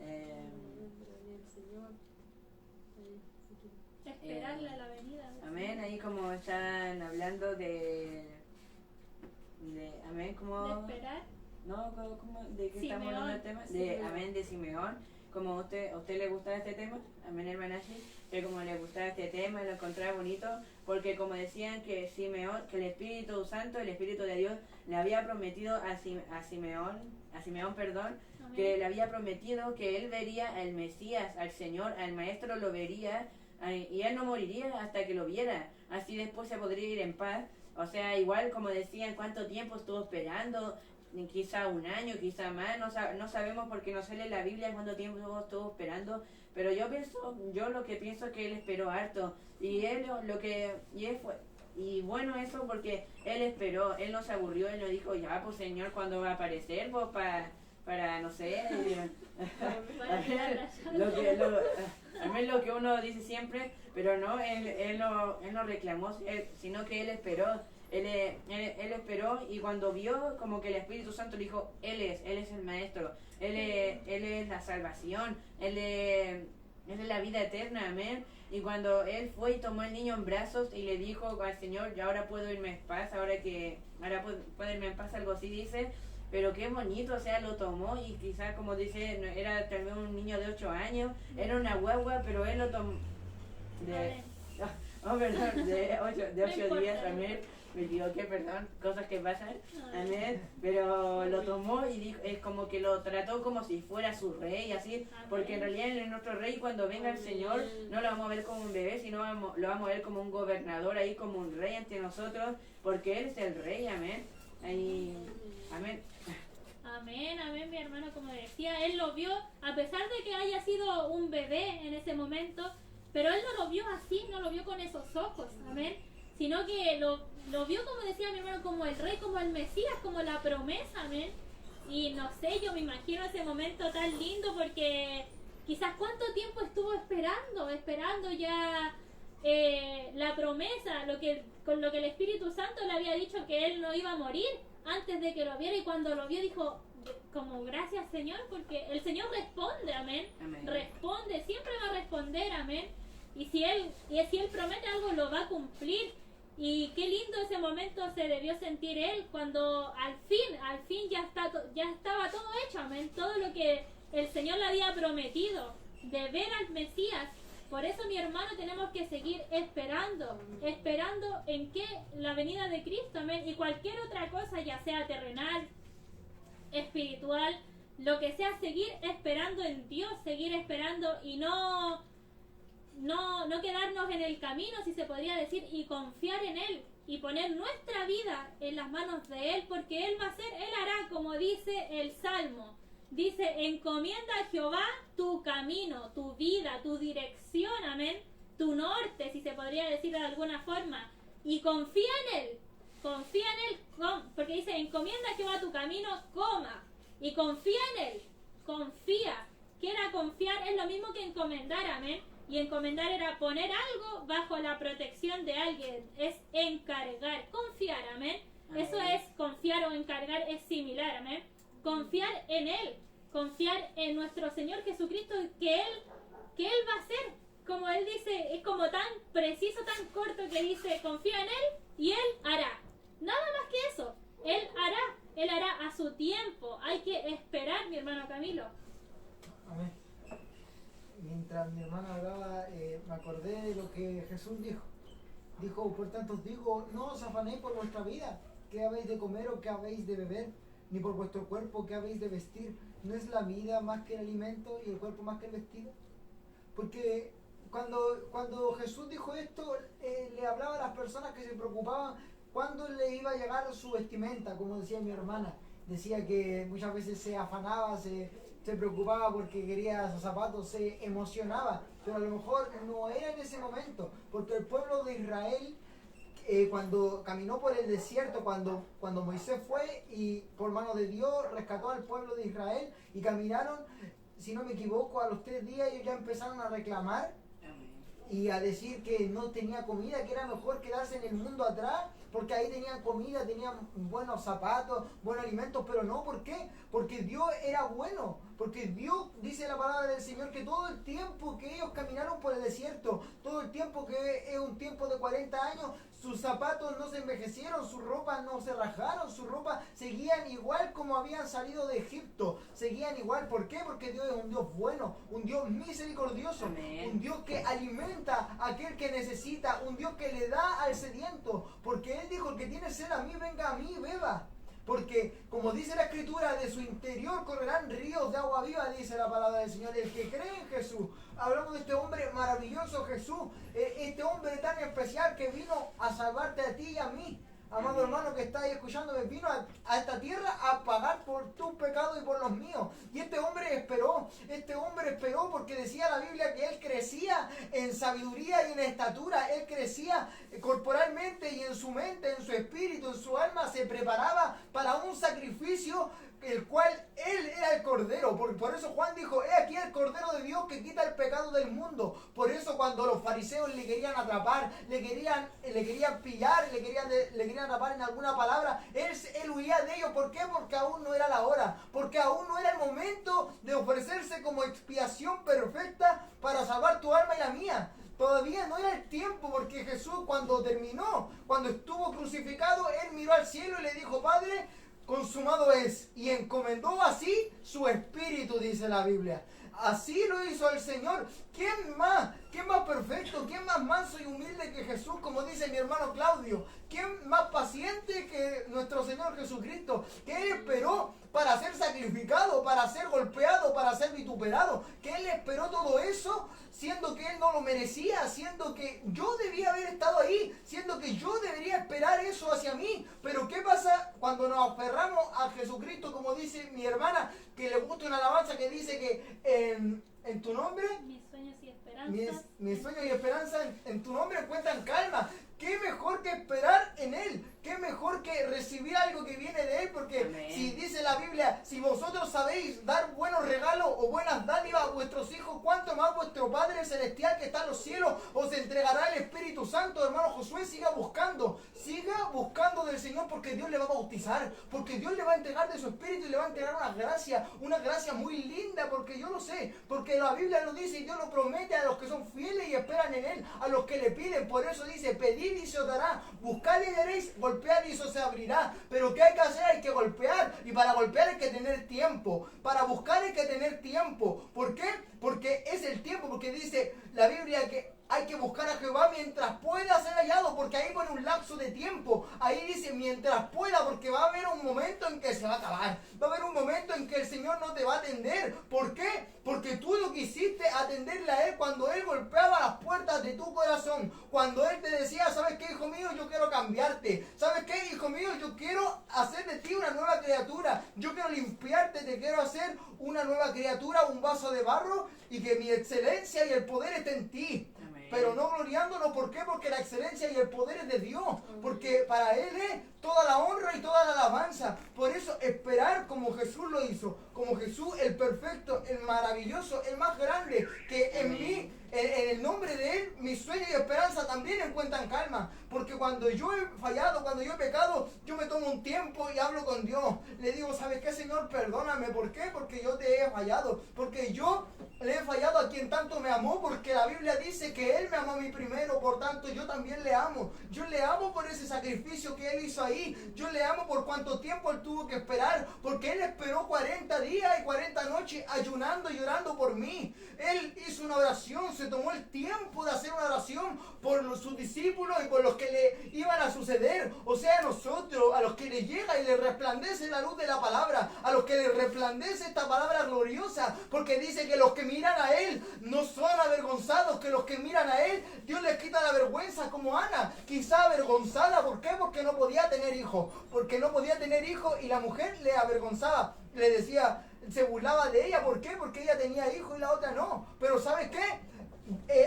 El Señor. Esperarle a la venida. Amén. Ahí como están hablando de amén, como De esperar. no, como de qué estamos hablando del tema, de Simeón. amén, de Simeón. Como a usted le gustaba este tema, amén, hermana Ashley, que como le gustaba este tema, lo encontraba bonito, porque como decían que Simeón, que el Espíritu Santo, el Espíritu de Dios, le había prometido a Simeón, Amén. que le había prometido que él vería al Mesías, al Señor, al Maestro lo vería, y él no moriría hasta que lo viera, así después se podría ir en paz. O sea, igual como decían, cuánto tiempo estuvo esperando, quizá un año, quizá más, no sabemos porque no sale en la Biblia cuánto tiempo estuvo esperando, pero yo lo que pienso es que él esperó harto, y y bueno eso porque él esperó, él no se aburrió, él no dijo, ya pues Señor, ¿cuándo va a aparecer? Pues para no sé, lo que uno dice siempre, pero no, él no reclamó, sino que él esperó. Él esperó, y cuando vio como que el Espíritu Santo le dijo, Él es el Maestro, Él es la salvación, Él es la vida eterna, amén. Y cuando Él fue y tomó al niño en brazos y le dijo al Señor, ya ahora puedo irme en paz, ahora puedo irme en paz, algo así dice, pero qué bonito, o sea, lo tomó, y quizás como dice, era tal vez un niño de 8 años, era una guagua, pero Él lo tomó de 8 días, amén. Me equivoqué, perdón, cosas que pasan, amén, pero lo tomó y dijo, es como que lo trató como si fuera su rey, así, porque en realidad él es nuestro rey. Cuando venga el Señor no lo vamos a ver como un bebé, sino lo vamos a ver como un gobernador ahí, como un rey ante nosotros, porque Él es el rey, amén, ahí, amén. Amén, amén, mi hermano, como decía, Él lo vio, a pesar de que haya sido un bebé en ese momento, pero Él no lo vio así, no lo vio con esos ojos, amén, sino que lo vio, como decía mi hermano, como el rey, como el Mesías, como la promesa, amén. Y no sé, yo me imagino ese momento tan lindo, porque quizás cuánto tiempo estuvo esperando ya la promesa, con lo que el Espíritu Santo le había dicho que él no iba a morir antes de que lo viera, y cuando lo vio dijo, como gracias Señor, porque el Señor responde, amén. Amén. Responde, siempre va a responder, amén. Y si él promete algo, lo va a cumplir. Y qué lindo ese momento se debió sentir él cuando al fin ya estaba todo hecho, amén, todo lo que el Señor le había prometido, de ver al Mesías. Por eso, mi hermano, tenemos que seguir esperando en que la venida de Cristo, amén, y cualquier otra cosa, ya sea terrenal, espiritual, lo que sea, seguir esperando en Dios, seguir esperando y no quedarnos en el camino, si se podría decir, y confiar en Él, y poner nuestra vida en las manos de Él, porque Él va a hacer, Él hará, como dice el Salmo. Dice, encomienda a Jehová tu camino, tu vida, tu dirección, amén, tu norte, si se podría decir de alguna forma, y confía en Él, porque dice, encomienda a Jehová tu camino, y confía en Él, confía. ¿Qué era confiar? Es lo mismo que encomendar, amén. Y encomendar era poner algo bajo la protección de alguien, es encargar, confiar, amén. Eso es confiar o encargar, es similar, amén. Confiar en Él, confiar en nuestro Señor Jesucristo, que Él va a hacer, como Él dice, es como tan preciso, tan corto que dice, confía en Él y Él hará. Nada más que eso, Él hará a su tiempo. Hay que esperar, mi hermano Camilo. Amén. Mientras mi hermana hablaba, me acordé de lo que Jesús dijo. Dijo, por tanto os digo, no os afanéis por vuestra vida, qué habéis de comer o qué habéis de beber, ni por vuestro cuerpo, qué habéis de vestir. ¿No es la vida más que el alimento y el cuerpo más que el vestido? Porque cuando Jesús dijo esto, le hablaba a las personas que se preocupaban cuándo le iba a llegar su vestimenta, como decía mi hermana. Decía que muchas veces se afanaba, se preocupaba porque quería sus zapatos, se emocionaba, pero a lo mejor no era en ese momento, porque el pueblo de Israel, cuando caminó por el desierto, cuando Moisés fue y por mano de Dios rescató al pueblo de Israel y caminaron, si no me equivoco, a los 3 días ellos ya empezaron a reclamar y a decir que no tenía comida, que era mejor quedarse en el mundo atrás, porque ahí tenían comida, tenían buenos zapatos, buenos alimentos, pero no, ¿por qué? Porque Dios era bueno, porque Dios, dice la palabra del Señor, que todo el tiempo que ellos caminaron por el desierto, todo el tiempo que es un tiempo de 40 años, sus zapatos no se envejecieron, sus ropas no se rajaron, sus ropas seguían igual como habían salido de Egipto, seguían igual. ¿Por qué? Porque Dios es un Dios bueno, un Dios misericordioso, amén, un Dios que alimenta a aquel que necesita, un Dios que le da al sediento, porque Él dijo, el que tiene sed a mí, venga a mí y beba. Porque, como dice la Escritura, de su interior correrán ríos de agua viva, dice la palabra del Señor. El que cree en Jesús, hablamos de este hombre maravilloso Jesús, este hombre tan especial que vino a salvarte a ti y a mí. Amado hermano que está ahí escuchándome, vino a esta tierra a pagar por tus pecados y por los míos. Y este hombre esperó porque decía la Biblia que él crecía en sabiduría y en estatura. Él crecía corporalmente y en su mente, en su espíritu, en su alma, se preparaba para un sacrificio, el cual Él era el Cordero. Por eso Juan dijo, he aquí el Cordero de Dios que quita el pecado del mundo. Por eso cuando los fariseos le querían atrapar, le querían pillar, le querían atrapar en alguna palabra, él huía de ellos. ¿Por qué? Porque aún no era la hora, porque aún no era el momento de ofrecerse como expiación perfecta para salvar tu alma y la mía. Todavía no era el tiempo, porque Jesús cuando estuvo crucificado, Él miró al cielo y le dijo, Padre, consumado es, y encomendó así su espíritu, dice la Biblia. Así lo hizo el Señor. ¿Quién más perfecto? ¿Quién más manso y humilde que Jesús? Como dice mi hermano Claudio. ¿Quién más paciente que nuestro Señor Jesucristo? Que Él esperó para ser sacrificado, para ser golpeado, para ser vituperado. Que Él esperó todo eso, siendo que Él no lo merecía, siendo que yo debía haber estado ahí, siendo que yo debería esperar eso hacia mí. Pero ¿qué pasa cuando nos aferramos a Jesucristo? Como dice mi hermana, que le gusta una alabanza que dice que en tu nombre, mis sueños y esperanzas, mis sueños y esperanzas en tu nombre encuentran calma. ¿Qué mejor que esperar en Él? ¿Qué mejor que recibir algo que viene de Él? Porque amén, si dice la Biblia, si vosotros sabéis dar buenos regalos o buenas dádivas a vuestros hijos, ¿cuánto más vuestro Padre Celestial que está en los cielos os entregará el Espíritu Santo? Hermano Josué, siga buscando del Señor, porque Dios le va a bautizar, porque Dios le va a entregar de su Espíritu y le va a entregar una gracia muy linda, porque yo lo sé, porque la Biblia lo dice y Dios lo promete a los que son fieles y esperan en Él, a los que le piden. Por eso dice, pedid y se os dará, buscad y haréis, golpead y eso se abrirá. Pero ¿qué hay que hacer? Hay que golpear, y para golpear hay que tener tiempo, para buscar hay que tener tiempo. ¿Por qué? Porque es el tiempo, porque dice la Biblia que hay que buscar a Jehová mientras pueda ser hallado, porque ahí pone un lapso de tiempo. Ahí dice mientras pueda, porque va a haber un momento en que se va a acabar. Va a haber un momento en que el Señor no te va a atender. ¿Por qué? Porque tú no quisiste atenderle a Él cuando Él golpeaba las puertas de tu corazón. Cuando Él te decía, ¿sabes qué, hijo mío? Yo quiero cambiarte. ¿Sabes qué, hijo mío? Yo quiero hacer de ti una nueva criatura. Yo quiero limpiarte, te quiero hacer una nueva criatura, un vaso de barro, y que mi excelencia y el poder esté en ti. Pero no gloriándonos, ¿por qué? Porque la excelencia y el poder es de Dios, porque para Él es toda la honra y toda la alabanza. Por eso esperar como Jesús lo hizo, como Jesús el perfecto, el maravilloso, el más grande, que en mí, en el nombre de Él, mi sueño y esperanza también encuentran calma. Porque cuando yo he fallado, cuando yo he pecado, yo me tomo un tiempo y hablo con Dios. Le digo, ¿sabes qué, Señor? Perdóname. ¿Por qué? Porque yo te he fallado. Porque yo le he fallado a quien tanto me amó. Porque la Biblia dice que Él me amó a mí primero. Por tanto, yo también le amo. Yo le amo por ese sacrificio que Él hizo ahí. Yo le amo por cuánto tiempo Él tuvo que esperar. Porque Él esperó 40 días y 40 noches ayunando y llorando por mí. Él hizo una oración, se tomó el tiempo de hacer una oración por sus discípulos y por los que le iban a suceder. O sea, a nosotros, a los que le llega y le resplandece la luz de la palabra, a los que le resplandece esta palabra gloriosa, porque dice que los que miran a Él no son avergonzados, que los que miran a Él, Dios les quita la vergüenza, como Ana, quizá avergonzada. ¿Por qué? Porque no podía tener hijos, porque no podía tener hijos y la mujer le avergonzaba, le decía, se burlaba de ella. ¿Por qué? Porque ella tenía hijos y la otra no. Pero ¿sabes qué?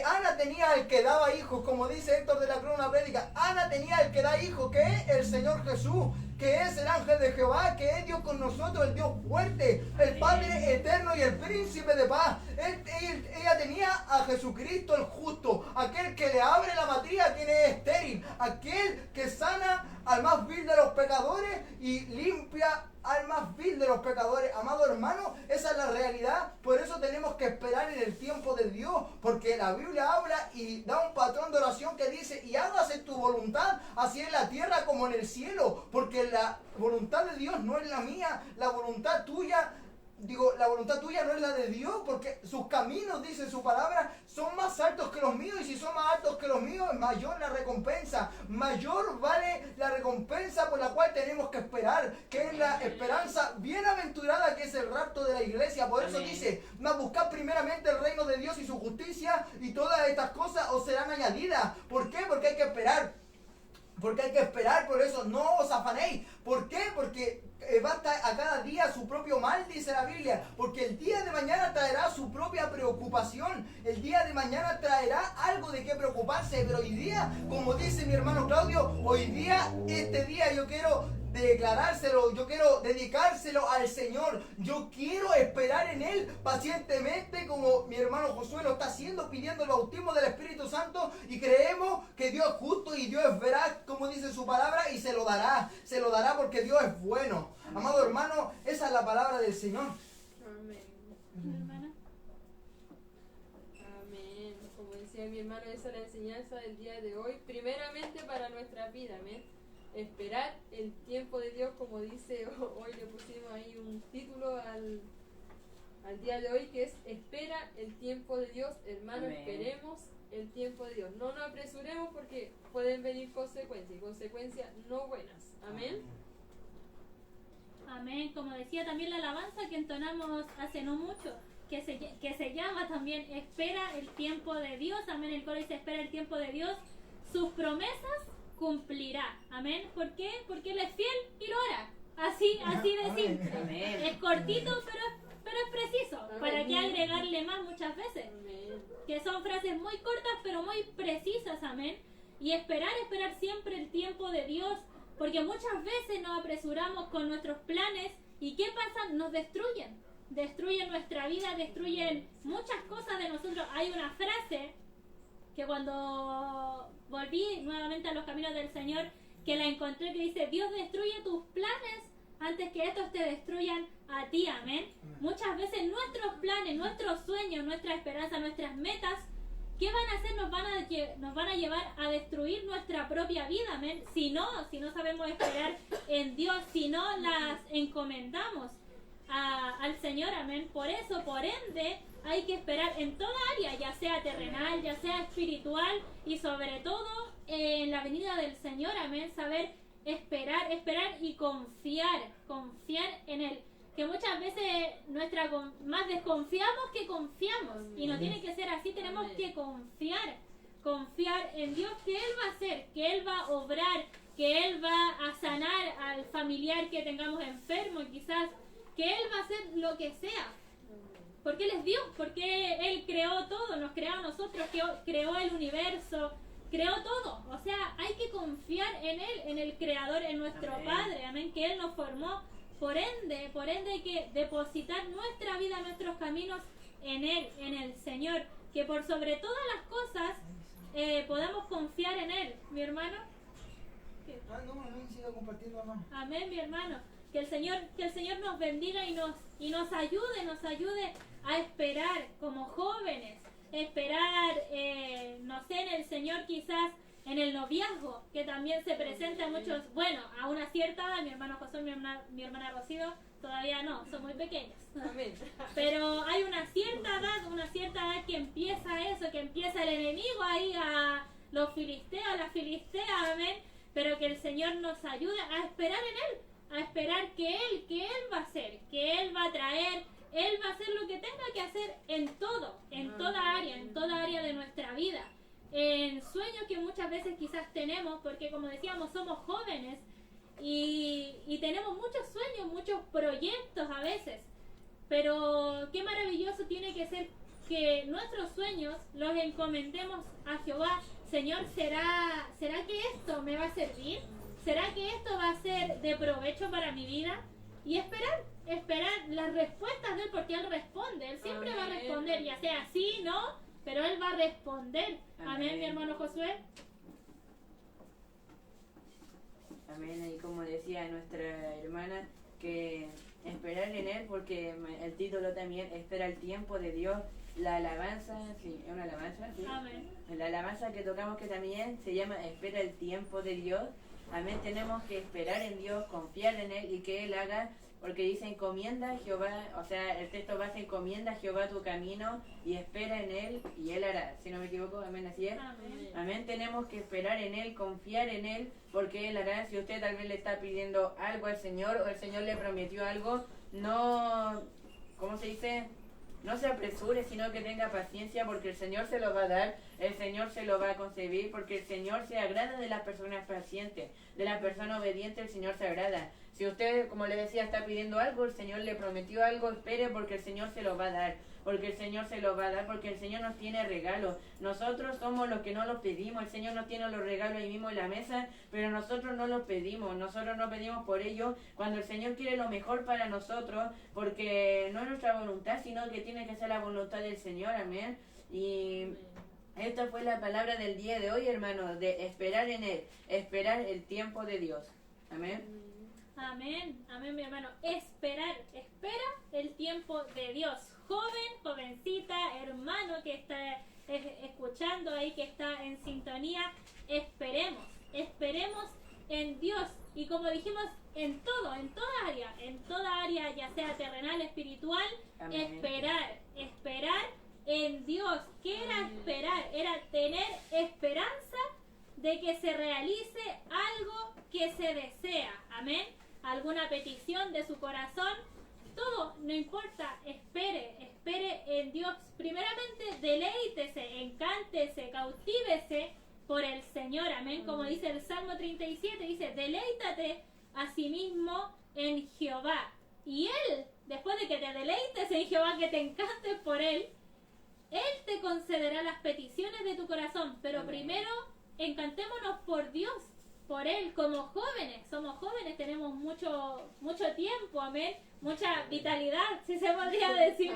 Ana tenía el que daba hijos, como dice Héctor de la Cruz en una prédica. Ana tenía el que da hijos, que es el Señor Jesús, que es el ángel de Jehová, que es Dios con nosotros, el Dios fuerte, el Padre eterno y el príncipe de paz. Ella tenía a Jesucristo el justo, aquel que le abre la matriz a quien es estéril, aquel que sana al más vil de los pecadores y limpia al más vil de los pecadores. Amado hermano, esa es la realidad. Por eso tenemos que esperar en el tiempo de Dios, porque la Biblia habla y da un patrón de oración que dice, y hágase tu voluntad, así en la tierra como en el cielo, porque la voluntad de Dios no es la mía, la voluntad tuya no es la de Dios, porque sus caminos, dice su palabra, son más altos que los míos, y si son más altos que los míos, es mayor la recompensa, mayor vale la recompensa por la cual tenemos que esperar, que es la esperanza bienaventurada, que es el rapto de la iglesia. Por eso dice, mas buscad primeramente el reino de Dios y su justicia, y todas estas cosas os serán añadidas. ¿Por qué? Porque hay que esperar. Porque hay que esperar, por eso no os afanéis. ¿Por qué? Porque basta a cada día su propio mal, dice la Biblia. Porque el día de mañana traerá su propia preocupación. El día de mañana traerá algo de qué preocuparse. Pero hoy día, como dice mi hermano Claudio, hoy día, este día yo quiero declarárselo, yo quiero dedicárselo al Señor. Yo quiero esperar en Él pacientemente, como mi hermano Josué lo está haciendo, pidiendo el bautismo del Espíritu Santo, y creemos que Dios es justo y Dios es veraz, como dice su palabra, y se lo dará porque Dios es bueno. Amado hermano, esa es la palabra del Señor. Amén. Hermana. Amén. Como decía mi hermano, esa es la enseñanza del día de hoy, primeramente para nuestra vida. Amén. Esperar el tiempo de Dios, como dice, hoy le pusimos ahí un título al día de hoy, que es espera el tiempo de Dios. Hermano, Amén. esperemos el tiempo de Dios. No nos apresuremos, porque pueden venir consecuencias, y consecuencias no buenas. Amén. Amén. Como decía también la alabanza que entonamos hace no mucho, que se llama también espera el tiempo de Dios. Amén. El coro dice espera el tiempo de Dios. Sus promesas cumplirá. Amén. ¿Por qué? Porque Él es fiel y lo hará. Así de simple. Amén. Es cortito, pero es preciso. Amén. ¿Para qué agregarle más muchas veces? Amén. Que son frases muy cortas pero muy precisas. Amén. Y esperar siempre el tiempo de Dios, porque muchas veces nos apresuramos con nuestros planes y ¿qué pasa? Nos destruyen nuestra vida, destruyen muchas cosas de nosotros. Hay una frase que cuando volví nuevamente a los caminos del Señor, que la encontré, que dice, Dios destruye tus planes antes que estos te destruyan a ti. Amén. Muchas veces nuestros planes, nuestros sueños, nuestra esperanza, nuestras metas, ¿qué van a hacer? Nos van a llevar a destruir nuestra propia vida. Amén. Si no sabemos esperar en Dios, si no las encomendamos al Señor, amén. Por eso, por ende, hay que esperar en toda área, ya sea terrenal, ya sea espiritual y sobre todo en la venida del Señor, amén. Saber esperar y confiar en Él. Que muchas veces más desconfiamos que confiamos y no tiene que ser así, tenemos que confiar en Dios, que Él va a hacer, que Él va a obrar, que Él va a sanar al familiar que tengamos enfermo, quizás, que Él va a hacer lo que sea, porque Él es Dios, porque Él creó todo, nos creó a nosotros, creó el universo, creó todo. O sea, hay que confiar en Él, en el Creador, en nuestro Amén. Padre, amén, que Él nos formó. Por ende hay que depositar nuestra vida, nuestros caminos en Él, en el Señor, que por sobre todas las cosas podamos confiar en Él, mi hermano. Siga compartiendo, hermano. Amén, mi hermano. Que el Señor nos bendiga y nos ayude a esperar como jóvenes, esperar, no sé, en el Señor, quizás en el noviazgo, que también se presenta a muchos, bueno, a una cierta edad. Mi hermano José, mi hermana Rocío, todavía no, son muy pequeños. Amén. Pero hay una cierta edad que empieza eso, que empieza el enemigo ahí a los filisteos, a las filisteas, amén. Pero que el Señor nos ayude a esperar en Él, a esperar que Él va a hacer, que Él va a traer, Él va a hacer lo que tenga que hacer en toda área de nuestra vida. En sueños que muchas veces quizás tenemos, porque como decíamos, somos jóvenes y tenemos muchos sueños, muchos proyectos a veces, pero qué maravilloso tiene que ser que nuestros sueños los encomendemos a Jehová. Señor, ¿será que esto me va a servir? ¿Será que esto va a ser de provecho para mi vida? Y esperar las respuestas de Él, porque Él responde, Él siempre va a responder, ya sea sí, no, pero Él va a responder. Amén, mi hermano Josué. Amén, y como decía nuestra hermana, que esperar en Él, porque el título también, espera el tiempo de Dios. La alabanza, sí, es una alabanza, sí. Amén. La alabanza que tocamos, que también se llama espera el tiempo de Dios. Amén, tenemos que esperar en Dios, confiar en Él y que Él haga, porque dice encomienda a Jehová, o sea, el texto base encomienda a Jehová tu camino y espera en Él y Él hará. Si no me equivoco, amén, así es. Amén. Amén, tenemos que esperar en Él, confiar en Él, porque Él hará. Si usted tal vez le está pidiendo algo al Señor o el Señor le prometió algo, no, ¿cómo se dice? No se apresure, sino que tenga paciencia, porque el Señor se lo va a dar, el Señor se lo va a concebir, porque el Señor se agrada de las personas pacientes, de la persona obediente, el Señor se agrada. Si usted, como le decía, está pidiendo algo, el Señor le prometió algo, espere, porque el Señor se lo va a dar, porque el Señor se lo va a dar, porque el Señor nos tiene regalos. Nosotros somos los que no los pedimos, el Señor nos tiene los regalos ahí mismo en la mesa, pero nosotros no los pedimos, nosotros no pedimos por ello, cuando el Señor quiere lo mejor para nosotros, porque no es nuestra voluntad, sino que tiene que ser la voluntad del Señor, amén. Y esta fue la palabra del día de hoy, hermanos, de esperar en Él, esperar el tiempo de Dios, amén. Amén, amén, mi hermano. Espera el tiempo de Dios. Joven, jovencita, hermano que está escuchando ahí, que está en sintonía, esperemos en Dios. Y como dijimos, en toda área, ya sea terrenal, espiritual, Amén. esperar en Dios. ¿Qué era esperar? Era tener esperanza de que se realice algo que se desea. Amén. Alguna petición de su corazón, todo, no importa, espere en Dios. Primeramente, deleítese, encántese, cautívese por el Señor, amén. Como dice el Salmo 37, dice, deleítate a sí mismo en Jehová. Y Él, después de que te deleites en Jehová, que te encantes por Él te concederá las peticiones de tu corazón. Pero Amén. primero, encantémonos por Dios, por Él, como jóvenes. Somos jóvenes, tenemos mucho tiempo, amén, mucha vitalidad, si se podría decir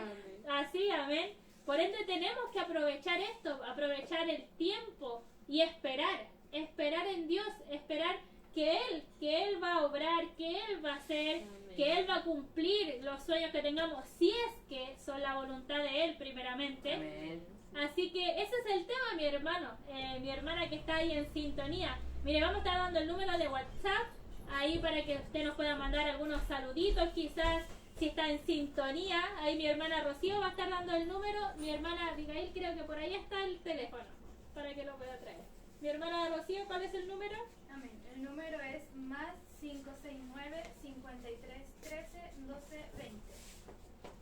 así, amén. Por ende tenemos que aprovechar esto, aprovechar el tiempo y esperar en Dios, esperar que Él va a obrar, que Él va a hacer, que Él va a cumplir los sueños que tengamos, si es que son la voluntad de Él primeramente. Amén. Así que ese es el tema, mi hermano, mi hermana que está ahí en sintonía. Mire, vamos a estar dando el número de WhatsApp ahí para que usted nos pueda mandar algunos saluditos, quizás si está en sintonía, ahí mi hermana Rocío va a estar dando el número, mi hermana Abigail creo que por ahí está el teléfono, para que lo pueda traer. Mi hermana Rocío, ¿cuál es el número? Amén. El número es más 569 53 13 12 20.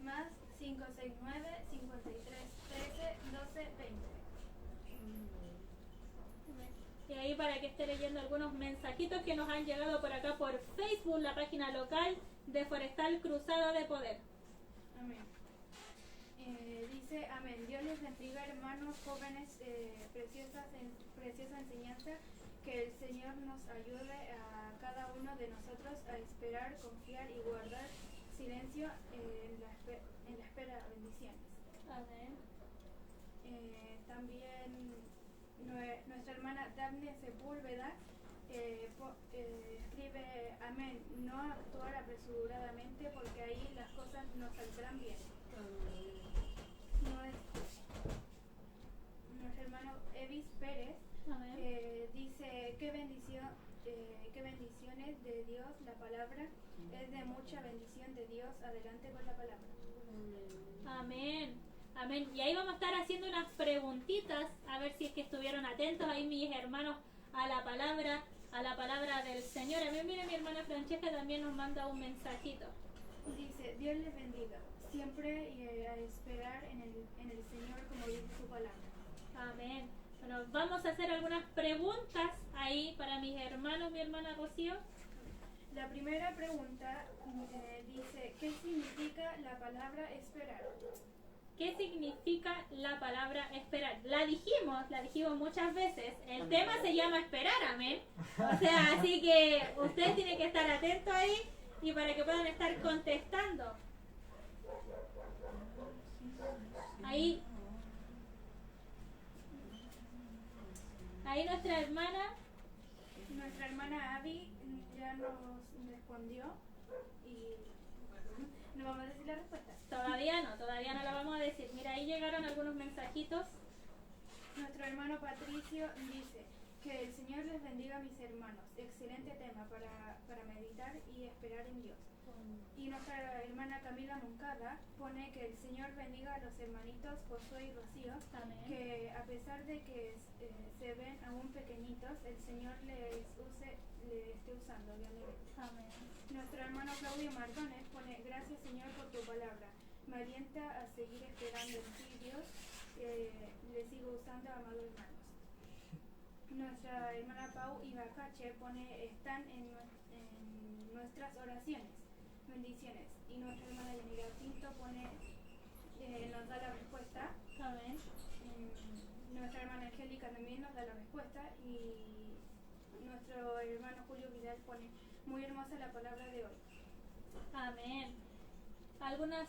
Más 569 53 13 12 20. Y ahí para que esté leyendo algunos mensajitos que nos han llegado por acá por Facebook, la página local de Forestal Cruzada de Poder. Amén. Dice, amén. Dios les bendiga, hermanos jóvenes, preciosa enseñanza. Que el Señor nos ayude a cada uno de nosotros a esperar, confiar y guardar silencio en la espera. Bendiciones. Amén. También nuestra hermana Daphne Sepúlveda escribe, amén, no actuar apresuradamente porque ahí las cosas no saldrán bien. Nuestro hermano Evis Pérez dice, qué bendiciones de Dios, la palabra es de mucha bendición de Dios, adelante con la palabra. Amén. Amén. Y ahí vamos a estar haciendo unas preguntitas, a ver si es que estuvieron atentos ahí mis hermanos a la palabra del Señor. Amén. Mira, mi hermana Francesca también nos manda un mensajito. Dice, Dios les bendiga, siempre a esperar en el Señor como dice su palabra. Amén. Bueno, vamos a hacer algunas preguntas ahí para mis hermanos, mi hermana Rocío. La primera pregunta dice, ¿qué significa la palabra esperar? ¿Qué significa la palabra esperar? La dijimos muchas veces. El tema se llama esperar, amén. O sea, así que ustedes tienen que estar atentos ahí y para que puedan estar contestando. Ahí nuestra hermana Abby ya nos respondió y no vamos a decir la respuesta. Todavía no la vamos a decir. Mira, ahí llegaron algunos mensajitos. Nuestro hermano Patricio dice que el Señor les bendiga a mis hermanos. Excelente tema para meditar y esperar en Dios. Y nuestra hermana Camila Moncada pone que el Señor bendiga a los hermanitos Josué y Rocío. Amén. Que a pesar de que se ven aún pequeñitos, el Señor les esté usando. Amén. Nuestro hermano Claudio Mardones pone, gracias Señor por tu palabra, me alienta a seguir esperando en ti, Dios, le sigo usando, amados hermanos. Nuestra hermana Pau Ibacache pone, están en nuestras oraciones, bendiciones. Y nuestra hermana Yanira Pinto pone, nos da la respuesta. Amén. Nuestra hermana Angélica también nos da la respuesta y nuestro hermano Julio Vidal pone, muy hermosa la palabra de hoy. Amén. Algunas.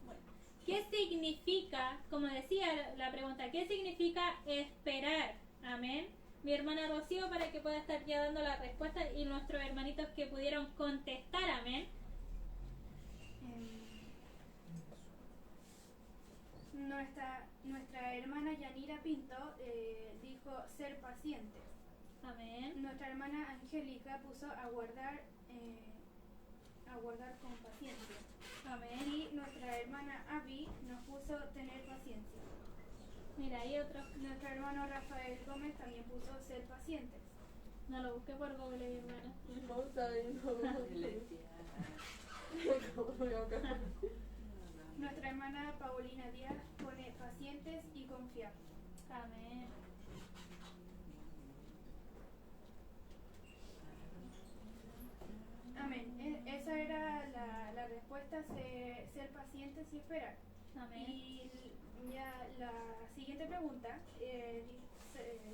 Bueno, ¿qué significa, como decía la pregunta, qué significa esperar? Amén. Mi hermana Rocío para que pueda estar ya dando la respuesta y nuestros hermanitos que pudieron contestar. Amén. Nuestra hermana Yanira Pinto dijo ser paciente. Amén. Nuestra hermana Angélica puso aguardar con paciencia. Amén. Y nuestra hermana Abby nos puso tener paciencia. Mira, hay otro. Nuestro hermano Rafael Gómez también puso ser pacientes. No lo busqué por Google, mi hermana. Nuestra hermana Paulina Díaz pone pacientes y confiar. Amén. Amén. Esa era la respuesta, ser pacientes y esperar. Amén. Y ya la siguiente pregunta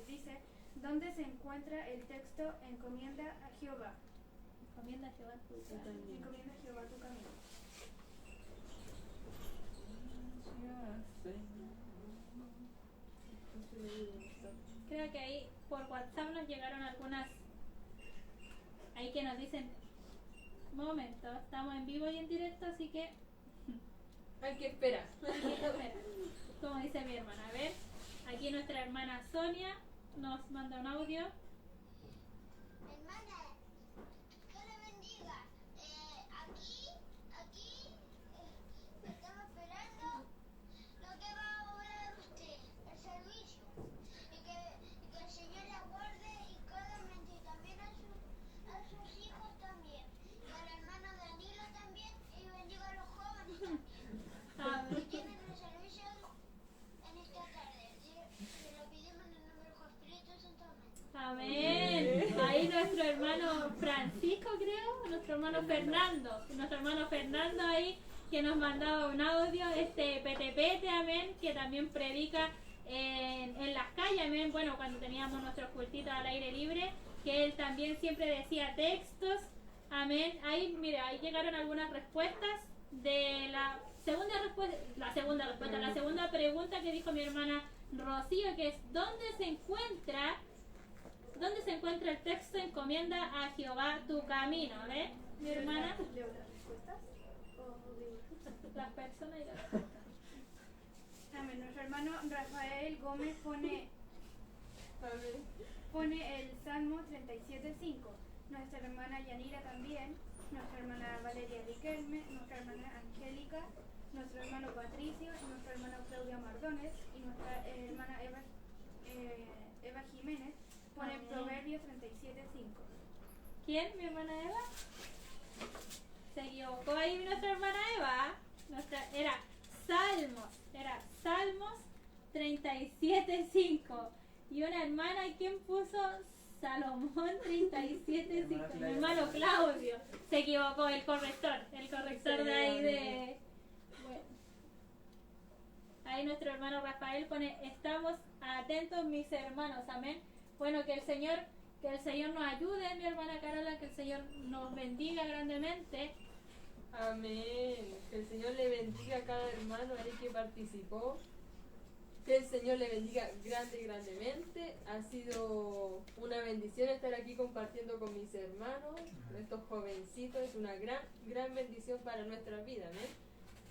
dice, ¿dónde se encuentra el texto encomienda a Jehová? Encomienda a Jehová tu camino. Encomienda a Jehová tu camino. Creo que ahí por WhatsApp nos llegaron algunas ahí que nos dicen momento, estamos en vivo y en directo, así que Hay que esperar. espera, como dice mi hermana. A ver, aquí nuestra hermana Sonia nos manda un audio. Hermana, Dios le bendiga. hermano Francisco, creo, nuestro hermano Fernando ahí, que nos mandaba un audio, Pete, amén, que también predica en las calles, amén, bueno, cuando teníamos nuestros cultitos al aire libre, que él también siempre decía textos, amén. Ahí, mire, ahí llegaron algunas respuestas de la segunda pregunta que dijo mi hermana Rocío, que es ¿dónde se encuentra el texto encomienda a Jehová tu camino? ¿Ves, mi hermana? ¿Leo las respuestas? Las personas y las respuestas. Amén. Nuestro hermano Rafael Gómez pone el Salmo 37:5. Nuestra hermana Yanira también. Nuestra hermana Valeria Riquelme. Nuestra hermana Angélica. Nuestro hermano Patricio. Nuestra hermana Claudia Mardones. Y nuestra hermana Eva Jiménez pone Proverbios 37:5. ¿Quién? ¿Mi hermana Eva? Se equivocó ahí nuestra hermana Eva. Era Salmos 37:5. Y una hermana, ¿quién puso? Salomón 37:5. Mi hermano Claudio. Se equivocó el corrector de ahí de... Bueno. Ahí nuestro hermano Rafael pone, estamos atentos mis hermanos, amén. Bueno, que el Señor nos ayude, mi hermana Carola, que el Señor nos bendiga grandemente. Amén. Que el Señor le bendiga a cada hermano ahí que participó. Que el Señor le bendiga grandemente. Ha sido una bendición estar aquí compartiendo con mis hermanos, estos jovencitos. Es una gran bendición para nuestra vida, amén.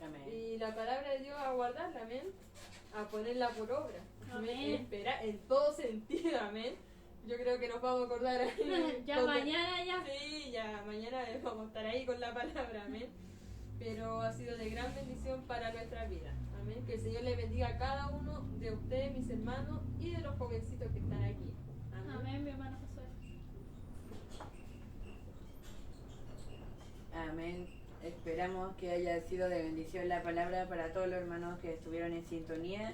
Amén. Y la palabra de Dios a guardarla, amén. A ponerla por obra. Amén. Esperar en todo sentido, amén. Yo creo que nos vamos a acordar ahí. Ya mañana ya. Sí, ya mañana vamos a estar ahí con la palabra, amén. Pero ha sido de gran bendición para nuestra vida, amén. Que el Señor le bendiga a cada uno de ustedes, mis hermanos, y de los jovencitos que están aquí. Amén. Amén, mi hermano Josué. Amén. Esperamos que haya sido de bendición la palabra para todos los hermanos que estuvieron en sintonía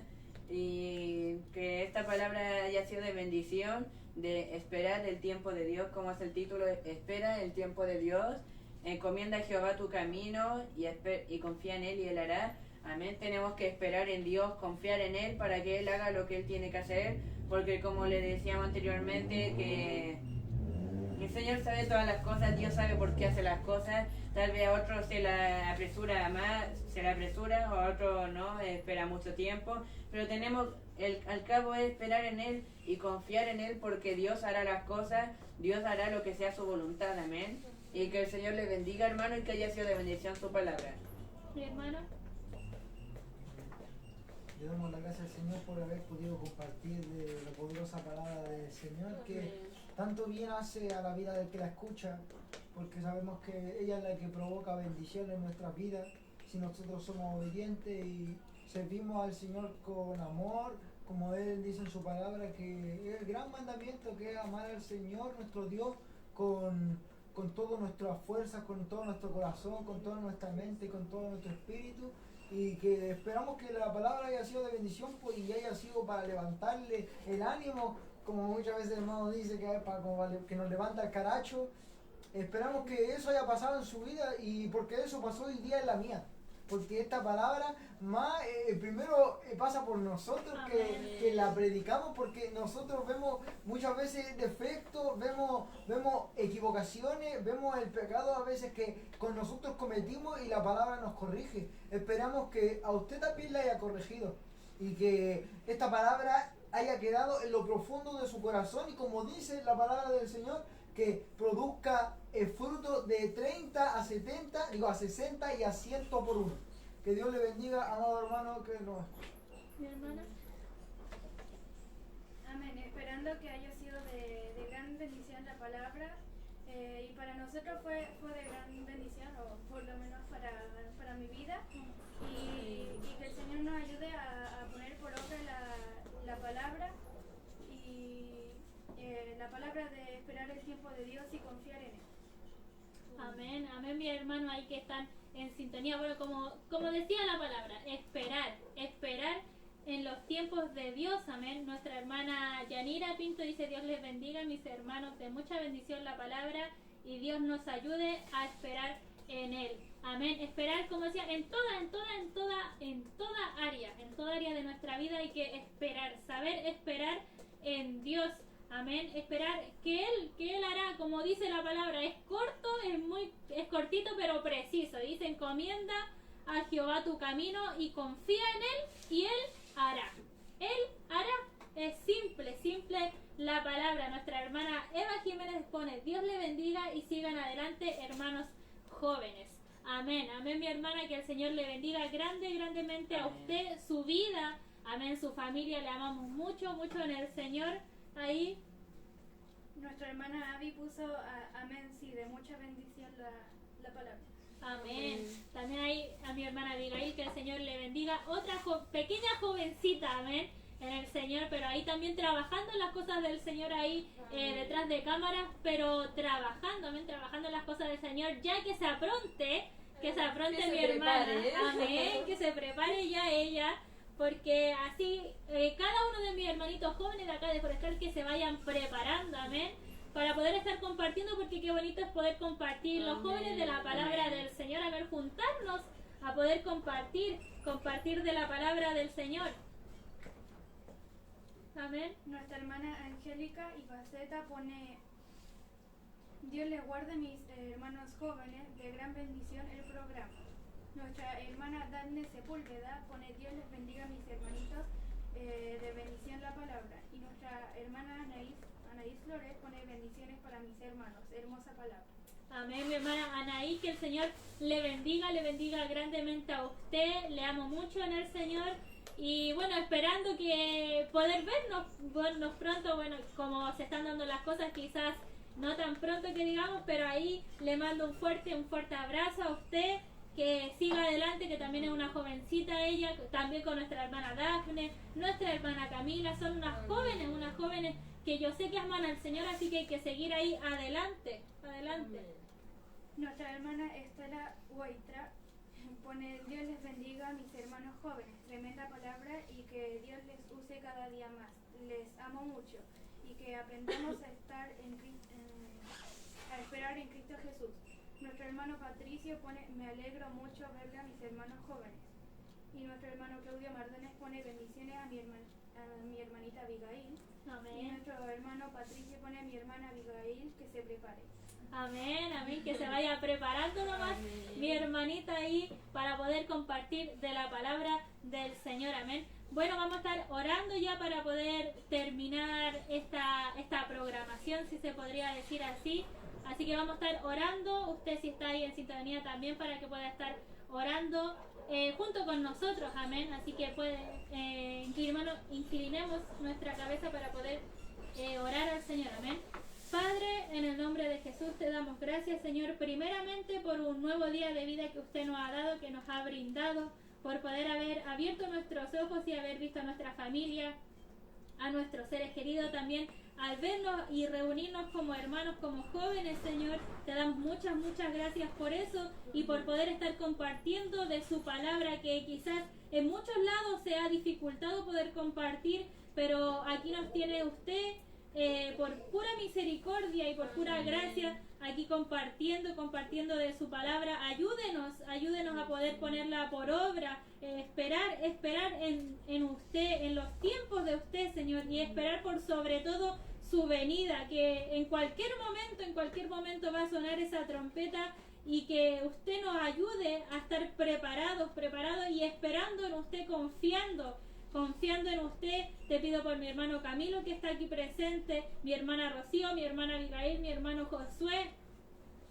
y que esta palabra haya sido de bendición, de esperar el tiempo de Dios, como es el título, espera el tiempo de Dios, encomienda a Jehová tu camino y confía en Él y Él hará. Amén. Tenemos que esperar en Dios, confiar en Él para que Él haga lo que Él tiene que hacer, porque como le decíamos anteriormente, que el Señor sabe todas las cosas, Dios sabe por qué hace las cosas. Tal vez a otro se la apresura o a otro no, espera mucho tiempo, pero tenemos, al cabo es esperar en Él y confiar en Él, porque Dios hará las cosas, Dios hará lo que sea su voluntad, amén. Y que el Señor le bendiga, hermano, y que haya sido de bendición su palabra. Mi hermano. Le damos las gracias al Señor por haber podido compartir de la poderosa palabra del Señor, que tanto bien hace a la vida del que la escucha, porque sabemos que ella es la que provoca bendición en nuestras vidas si nosotros somos obedientes y servimos al Señor con amor, como Él dice en su palabra, que es el gran mandamiento, que es amar al Señor nuestro Dios con todas nuestras fuerzas, con todo nuestro corazón, con toda nuestra mente, con todo nuestro espíritu, y que esperamos que la palabra haya sido de bendición, pues, y haya sido para levantarle el ánimo, como muchas veces el hermano dice, que es para que nos levanta el caracho. Esperamos que eso haya pasado en su vida, y porque eso pasó hoy día en la mía, porque esta palabra más primero pasa por nosotros que la predicamos, porque nosotros vemos muchas veces defectos, vemos equivocaciones, vemos el pecado a veces que con nosotros cometimos y la palabra nos corrige. Esperamos que a usted también le haya corregido y que esta palabra haya quedado en lo profundo de su corazón, y como dice la palabra del Señor, que produzca el fruto de 30 a 70, a 60 y a 100 por uno. Que Dios le bendiga, amado hermano, que no. Mi hermana. Amén. Esperando que haya sido de gran bendición la palabra, y para nosotros fue de gran bendición, o por lo menos para mi vida, y que el Señor nos ayude a poner por obra la palabra, y la palabra de esperar el tiempo de Dios y confiar en Él. Amén, amén, mi hermano, ahí que están en sintonía. Bueno, como decía la palabra, esperar en los tiempos de Dios, amén. Nuestra hermana Yanira Pinto dice: Dios les bendiga, mis hermanos, de mucha bendición la palabra, y Dios nos ayude a esperar en Él, amén. Esperar, como decía, en toda área de nuestra vida hay que esperar, saber esperar en Dios, amén. Esperar que Él hará, como dice la palabra, es corto, es cortito pero preciso. Dice: encomienda a Jehová tu camino y confía en Él, y Él hará. Él hará. Es simple la palabra. Nuestra hermana Eva Jiménez pone: Dios le bendiga y sigan adelante, hermanos jóvenes. Amén, amén, mi hermana, que el Señor le bendiga grandemente a usted, su vida, amén, su familia, le amamos mucho en el Señor. Ahí Nuestra hermana Abby puso amén, sí, de mucha bendición la palabra. amén. También hay a mi hermana Abigail, que el Señor le bendiga, otra pequeña jovencita, amén, en el Señor, pero ahí también trabajando en las cosas del Señor, ahí detrás de cámaras, pero trabajando, amén, trabajando en las cosas del Señor, ya que se apronte mi hermana, amén, que se prepare ya ella, porque así cada uno de mis hermanitos jóvenes de acá de Forestal que se vayan preparando, amén, para poder estar compartiendo, porque qué bonito es poder compartir los jóvenes de la palabra del Señor, a ver, juntarnos a poder compartir de la palabra del Señor. Amén. Nuestra hermana Angélica y Faceta pone: Dios les guarde, mis hermanos jóvenes, de gran bendición el programa. Nuestra hermana Dafne Sepúlveda pone: Dios les bendiga, mis hermanitos, de bendición la palabra. Y nuestra hermana Anaís Flores pone: bendiciones para mis hermanos, hermosa palabra. Amén, mi hermana Anaís, que el Señor le bendiga grandemente a usted, le amo mucho en el Señor. Y bueno, esperando que poder vernos pronto, bueno, como se están dando las cosas, quizás no tan pronto que digamos, pero ahí le mando un fuerte abrazo a usted, que siga adelante, que también es una jovencita ella, también con nuestra hermana Dafne, nuestra hermana Camila, son unas jóvenes que yo sé que aman al Señor, así que hay que seguir ahí adelante. Nuestra hermana Estela Huaytra pone: Dios les bendiga, mis hermanos jóvenes, tremenda palabra, y que Dios les use cada día más. Les amo mucho y que aprendamos a esperar en Cristo Jesús. Nuestro hermano Patricio pone: me alegro mucho verle a mis hermanos jóvenes. Y nuestro hermano Claudio Mardones pone: bendiciones a mi hermanita Abigail. Amén. Y nuestro hermano Patricio pone: a mi hermana Abigail que se prepare. Amén, que se vaya preparando nomás, mi hermanita ahí, para poder compartir de la palabra del Señor, amén. Bueno, vamos a estar orando ya para poder terminar esta programación, si se podría decir así. Así que vamos a estar orando, usted si está ahí en sintonía también, para que pueda estar orando junto con nosotros, amén. Así que inclinemos nuestra cabeza para poder orar al Señor, amén. Padre, en el nombre de Jesús te damos gracias, Señor, primeramente por un nuevo día de vida que usted nos ha dado, que nos ha brindado, por poder haber abierto nuestros ojos y haber visto a nuestra familia, a nuestros seres queridos también, al vernos y reunirnos como hermanos, como jóvenes, Señor. Te damos muchas gracias por eso y por poder estar compartiendo de su palabra, que quizás en muchos lados se ha dificultado poder compartir, pero aquí nos tiene usted por pura misericordia y por pura gracia aquí compartiendo de su palabra. Ayúdenos a poder ponerla por obra, esperar en usted, en los tiempos de usted, Señor, y esperar por sobre todo su venida, que en cualquier momento va a sonar esa trompeta, y que usted nos ayude a estar preparados y esperando en usted, confiando en usted. Te pido por mi hermano Camilo, que está aquí presente, mi hermana Rocío, mi hermana Abigail, mi hermano Josué,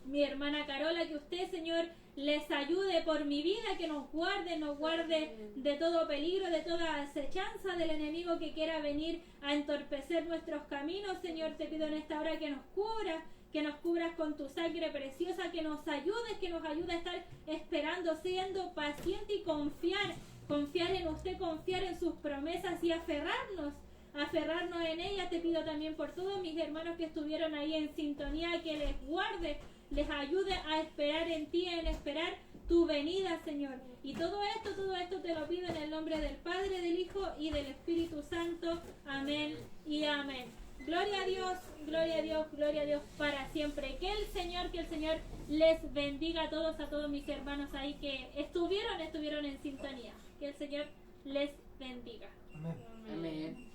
mi hermana Carola, que usted, Señor, les ayude, por mi vida, que nos guarde de todo peligro, de toda acechanza del enemigo que quiera venir a entorpecer nuestros caminos. Señor, te pido en esta hora que nos cubras con tu sangre preciosa, que nos ayude a estar esperando, siendo paciente y confiar en usted, confiar en sus promesas y aferrarnos en ella. Te pido también por todos mis hermanos que estuvieron ahí en sintonía, que les guarde, les ayude a esperar en ti, en esperar tu venida, Señor. Y todo esto te lo pido en el nombre del Padre, del Hijo y del Espíritu Santo. Amén y amén. Gloria a Dios, gloria a Dios, gloria a Dios para siempre. Que el Señor les bendiga a todos mis hermanos ahí que estuvieron en sintonía. Que el Señor les bendiga. Amén. Amén.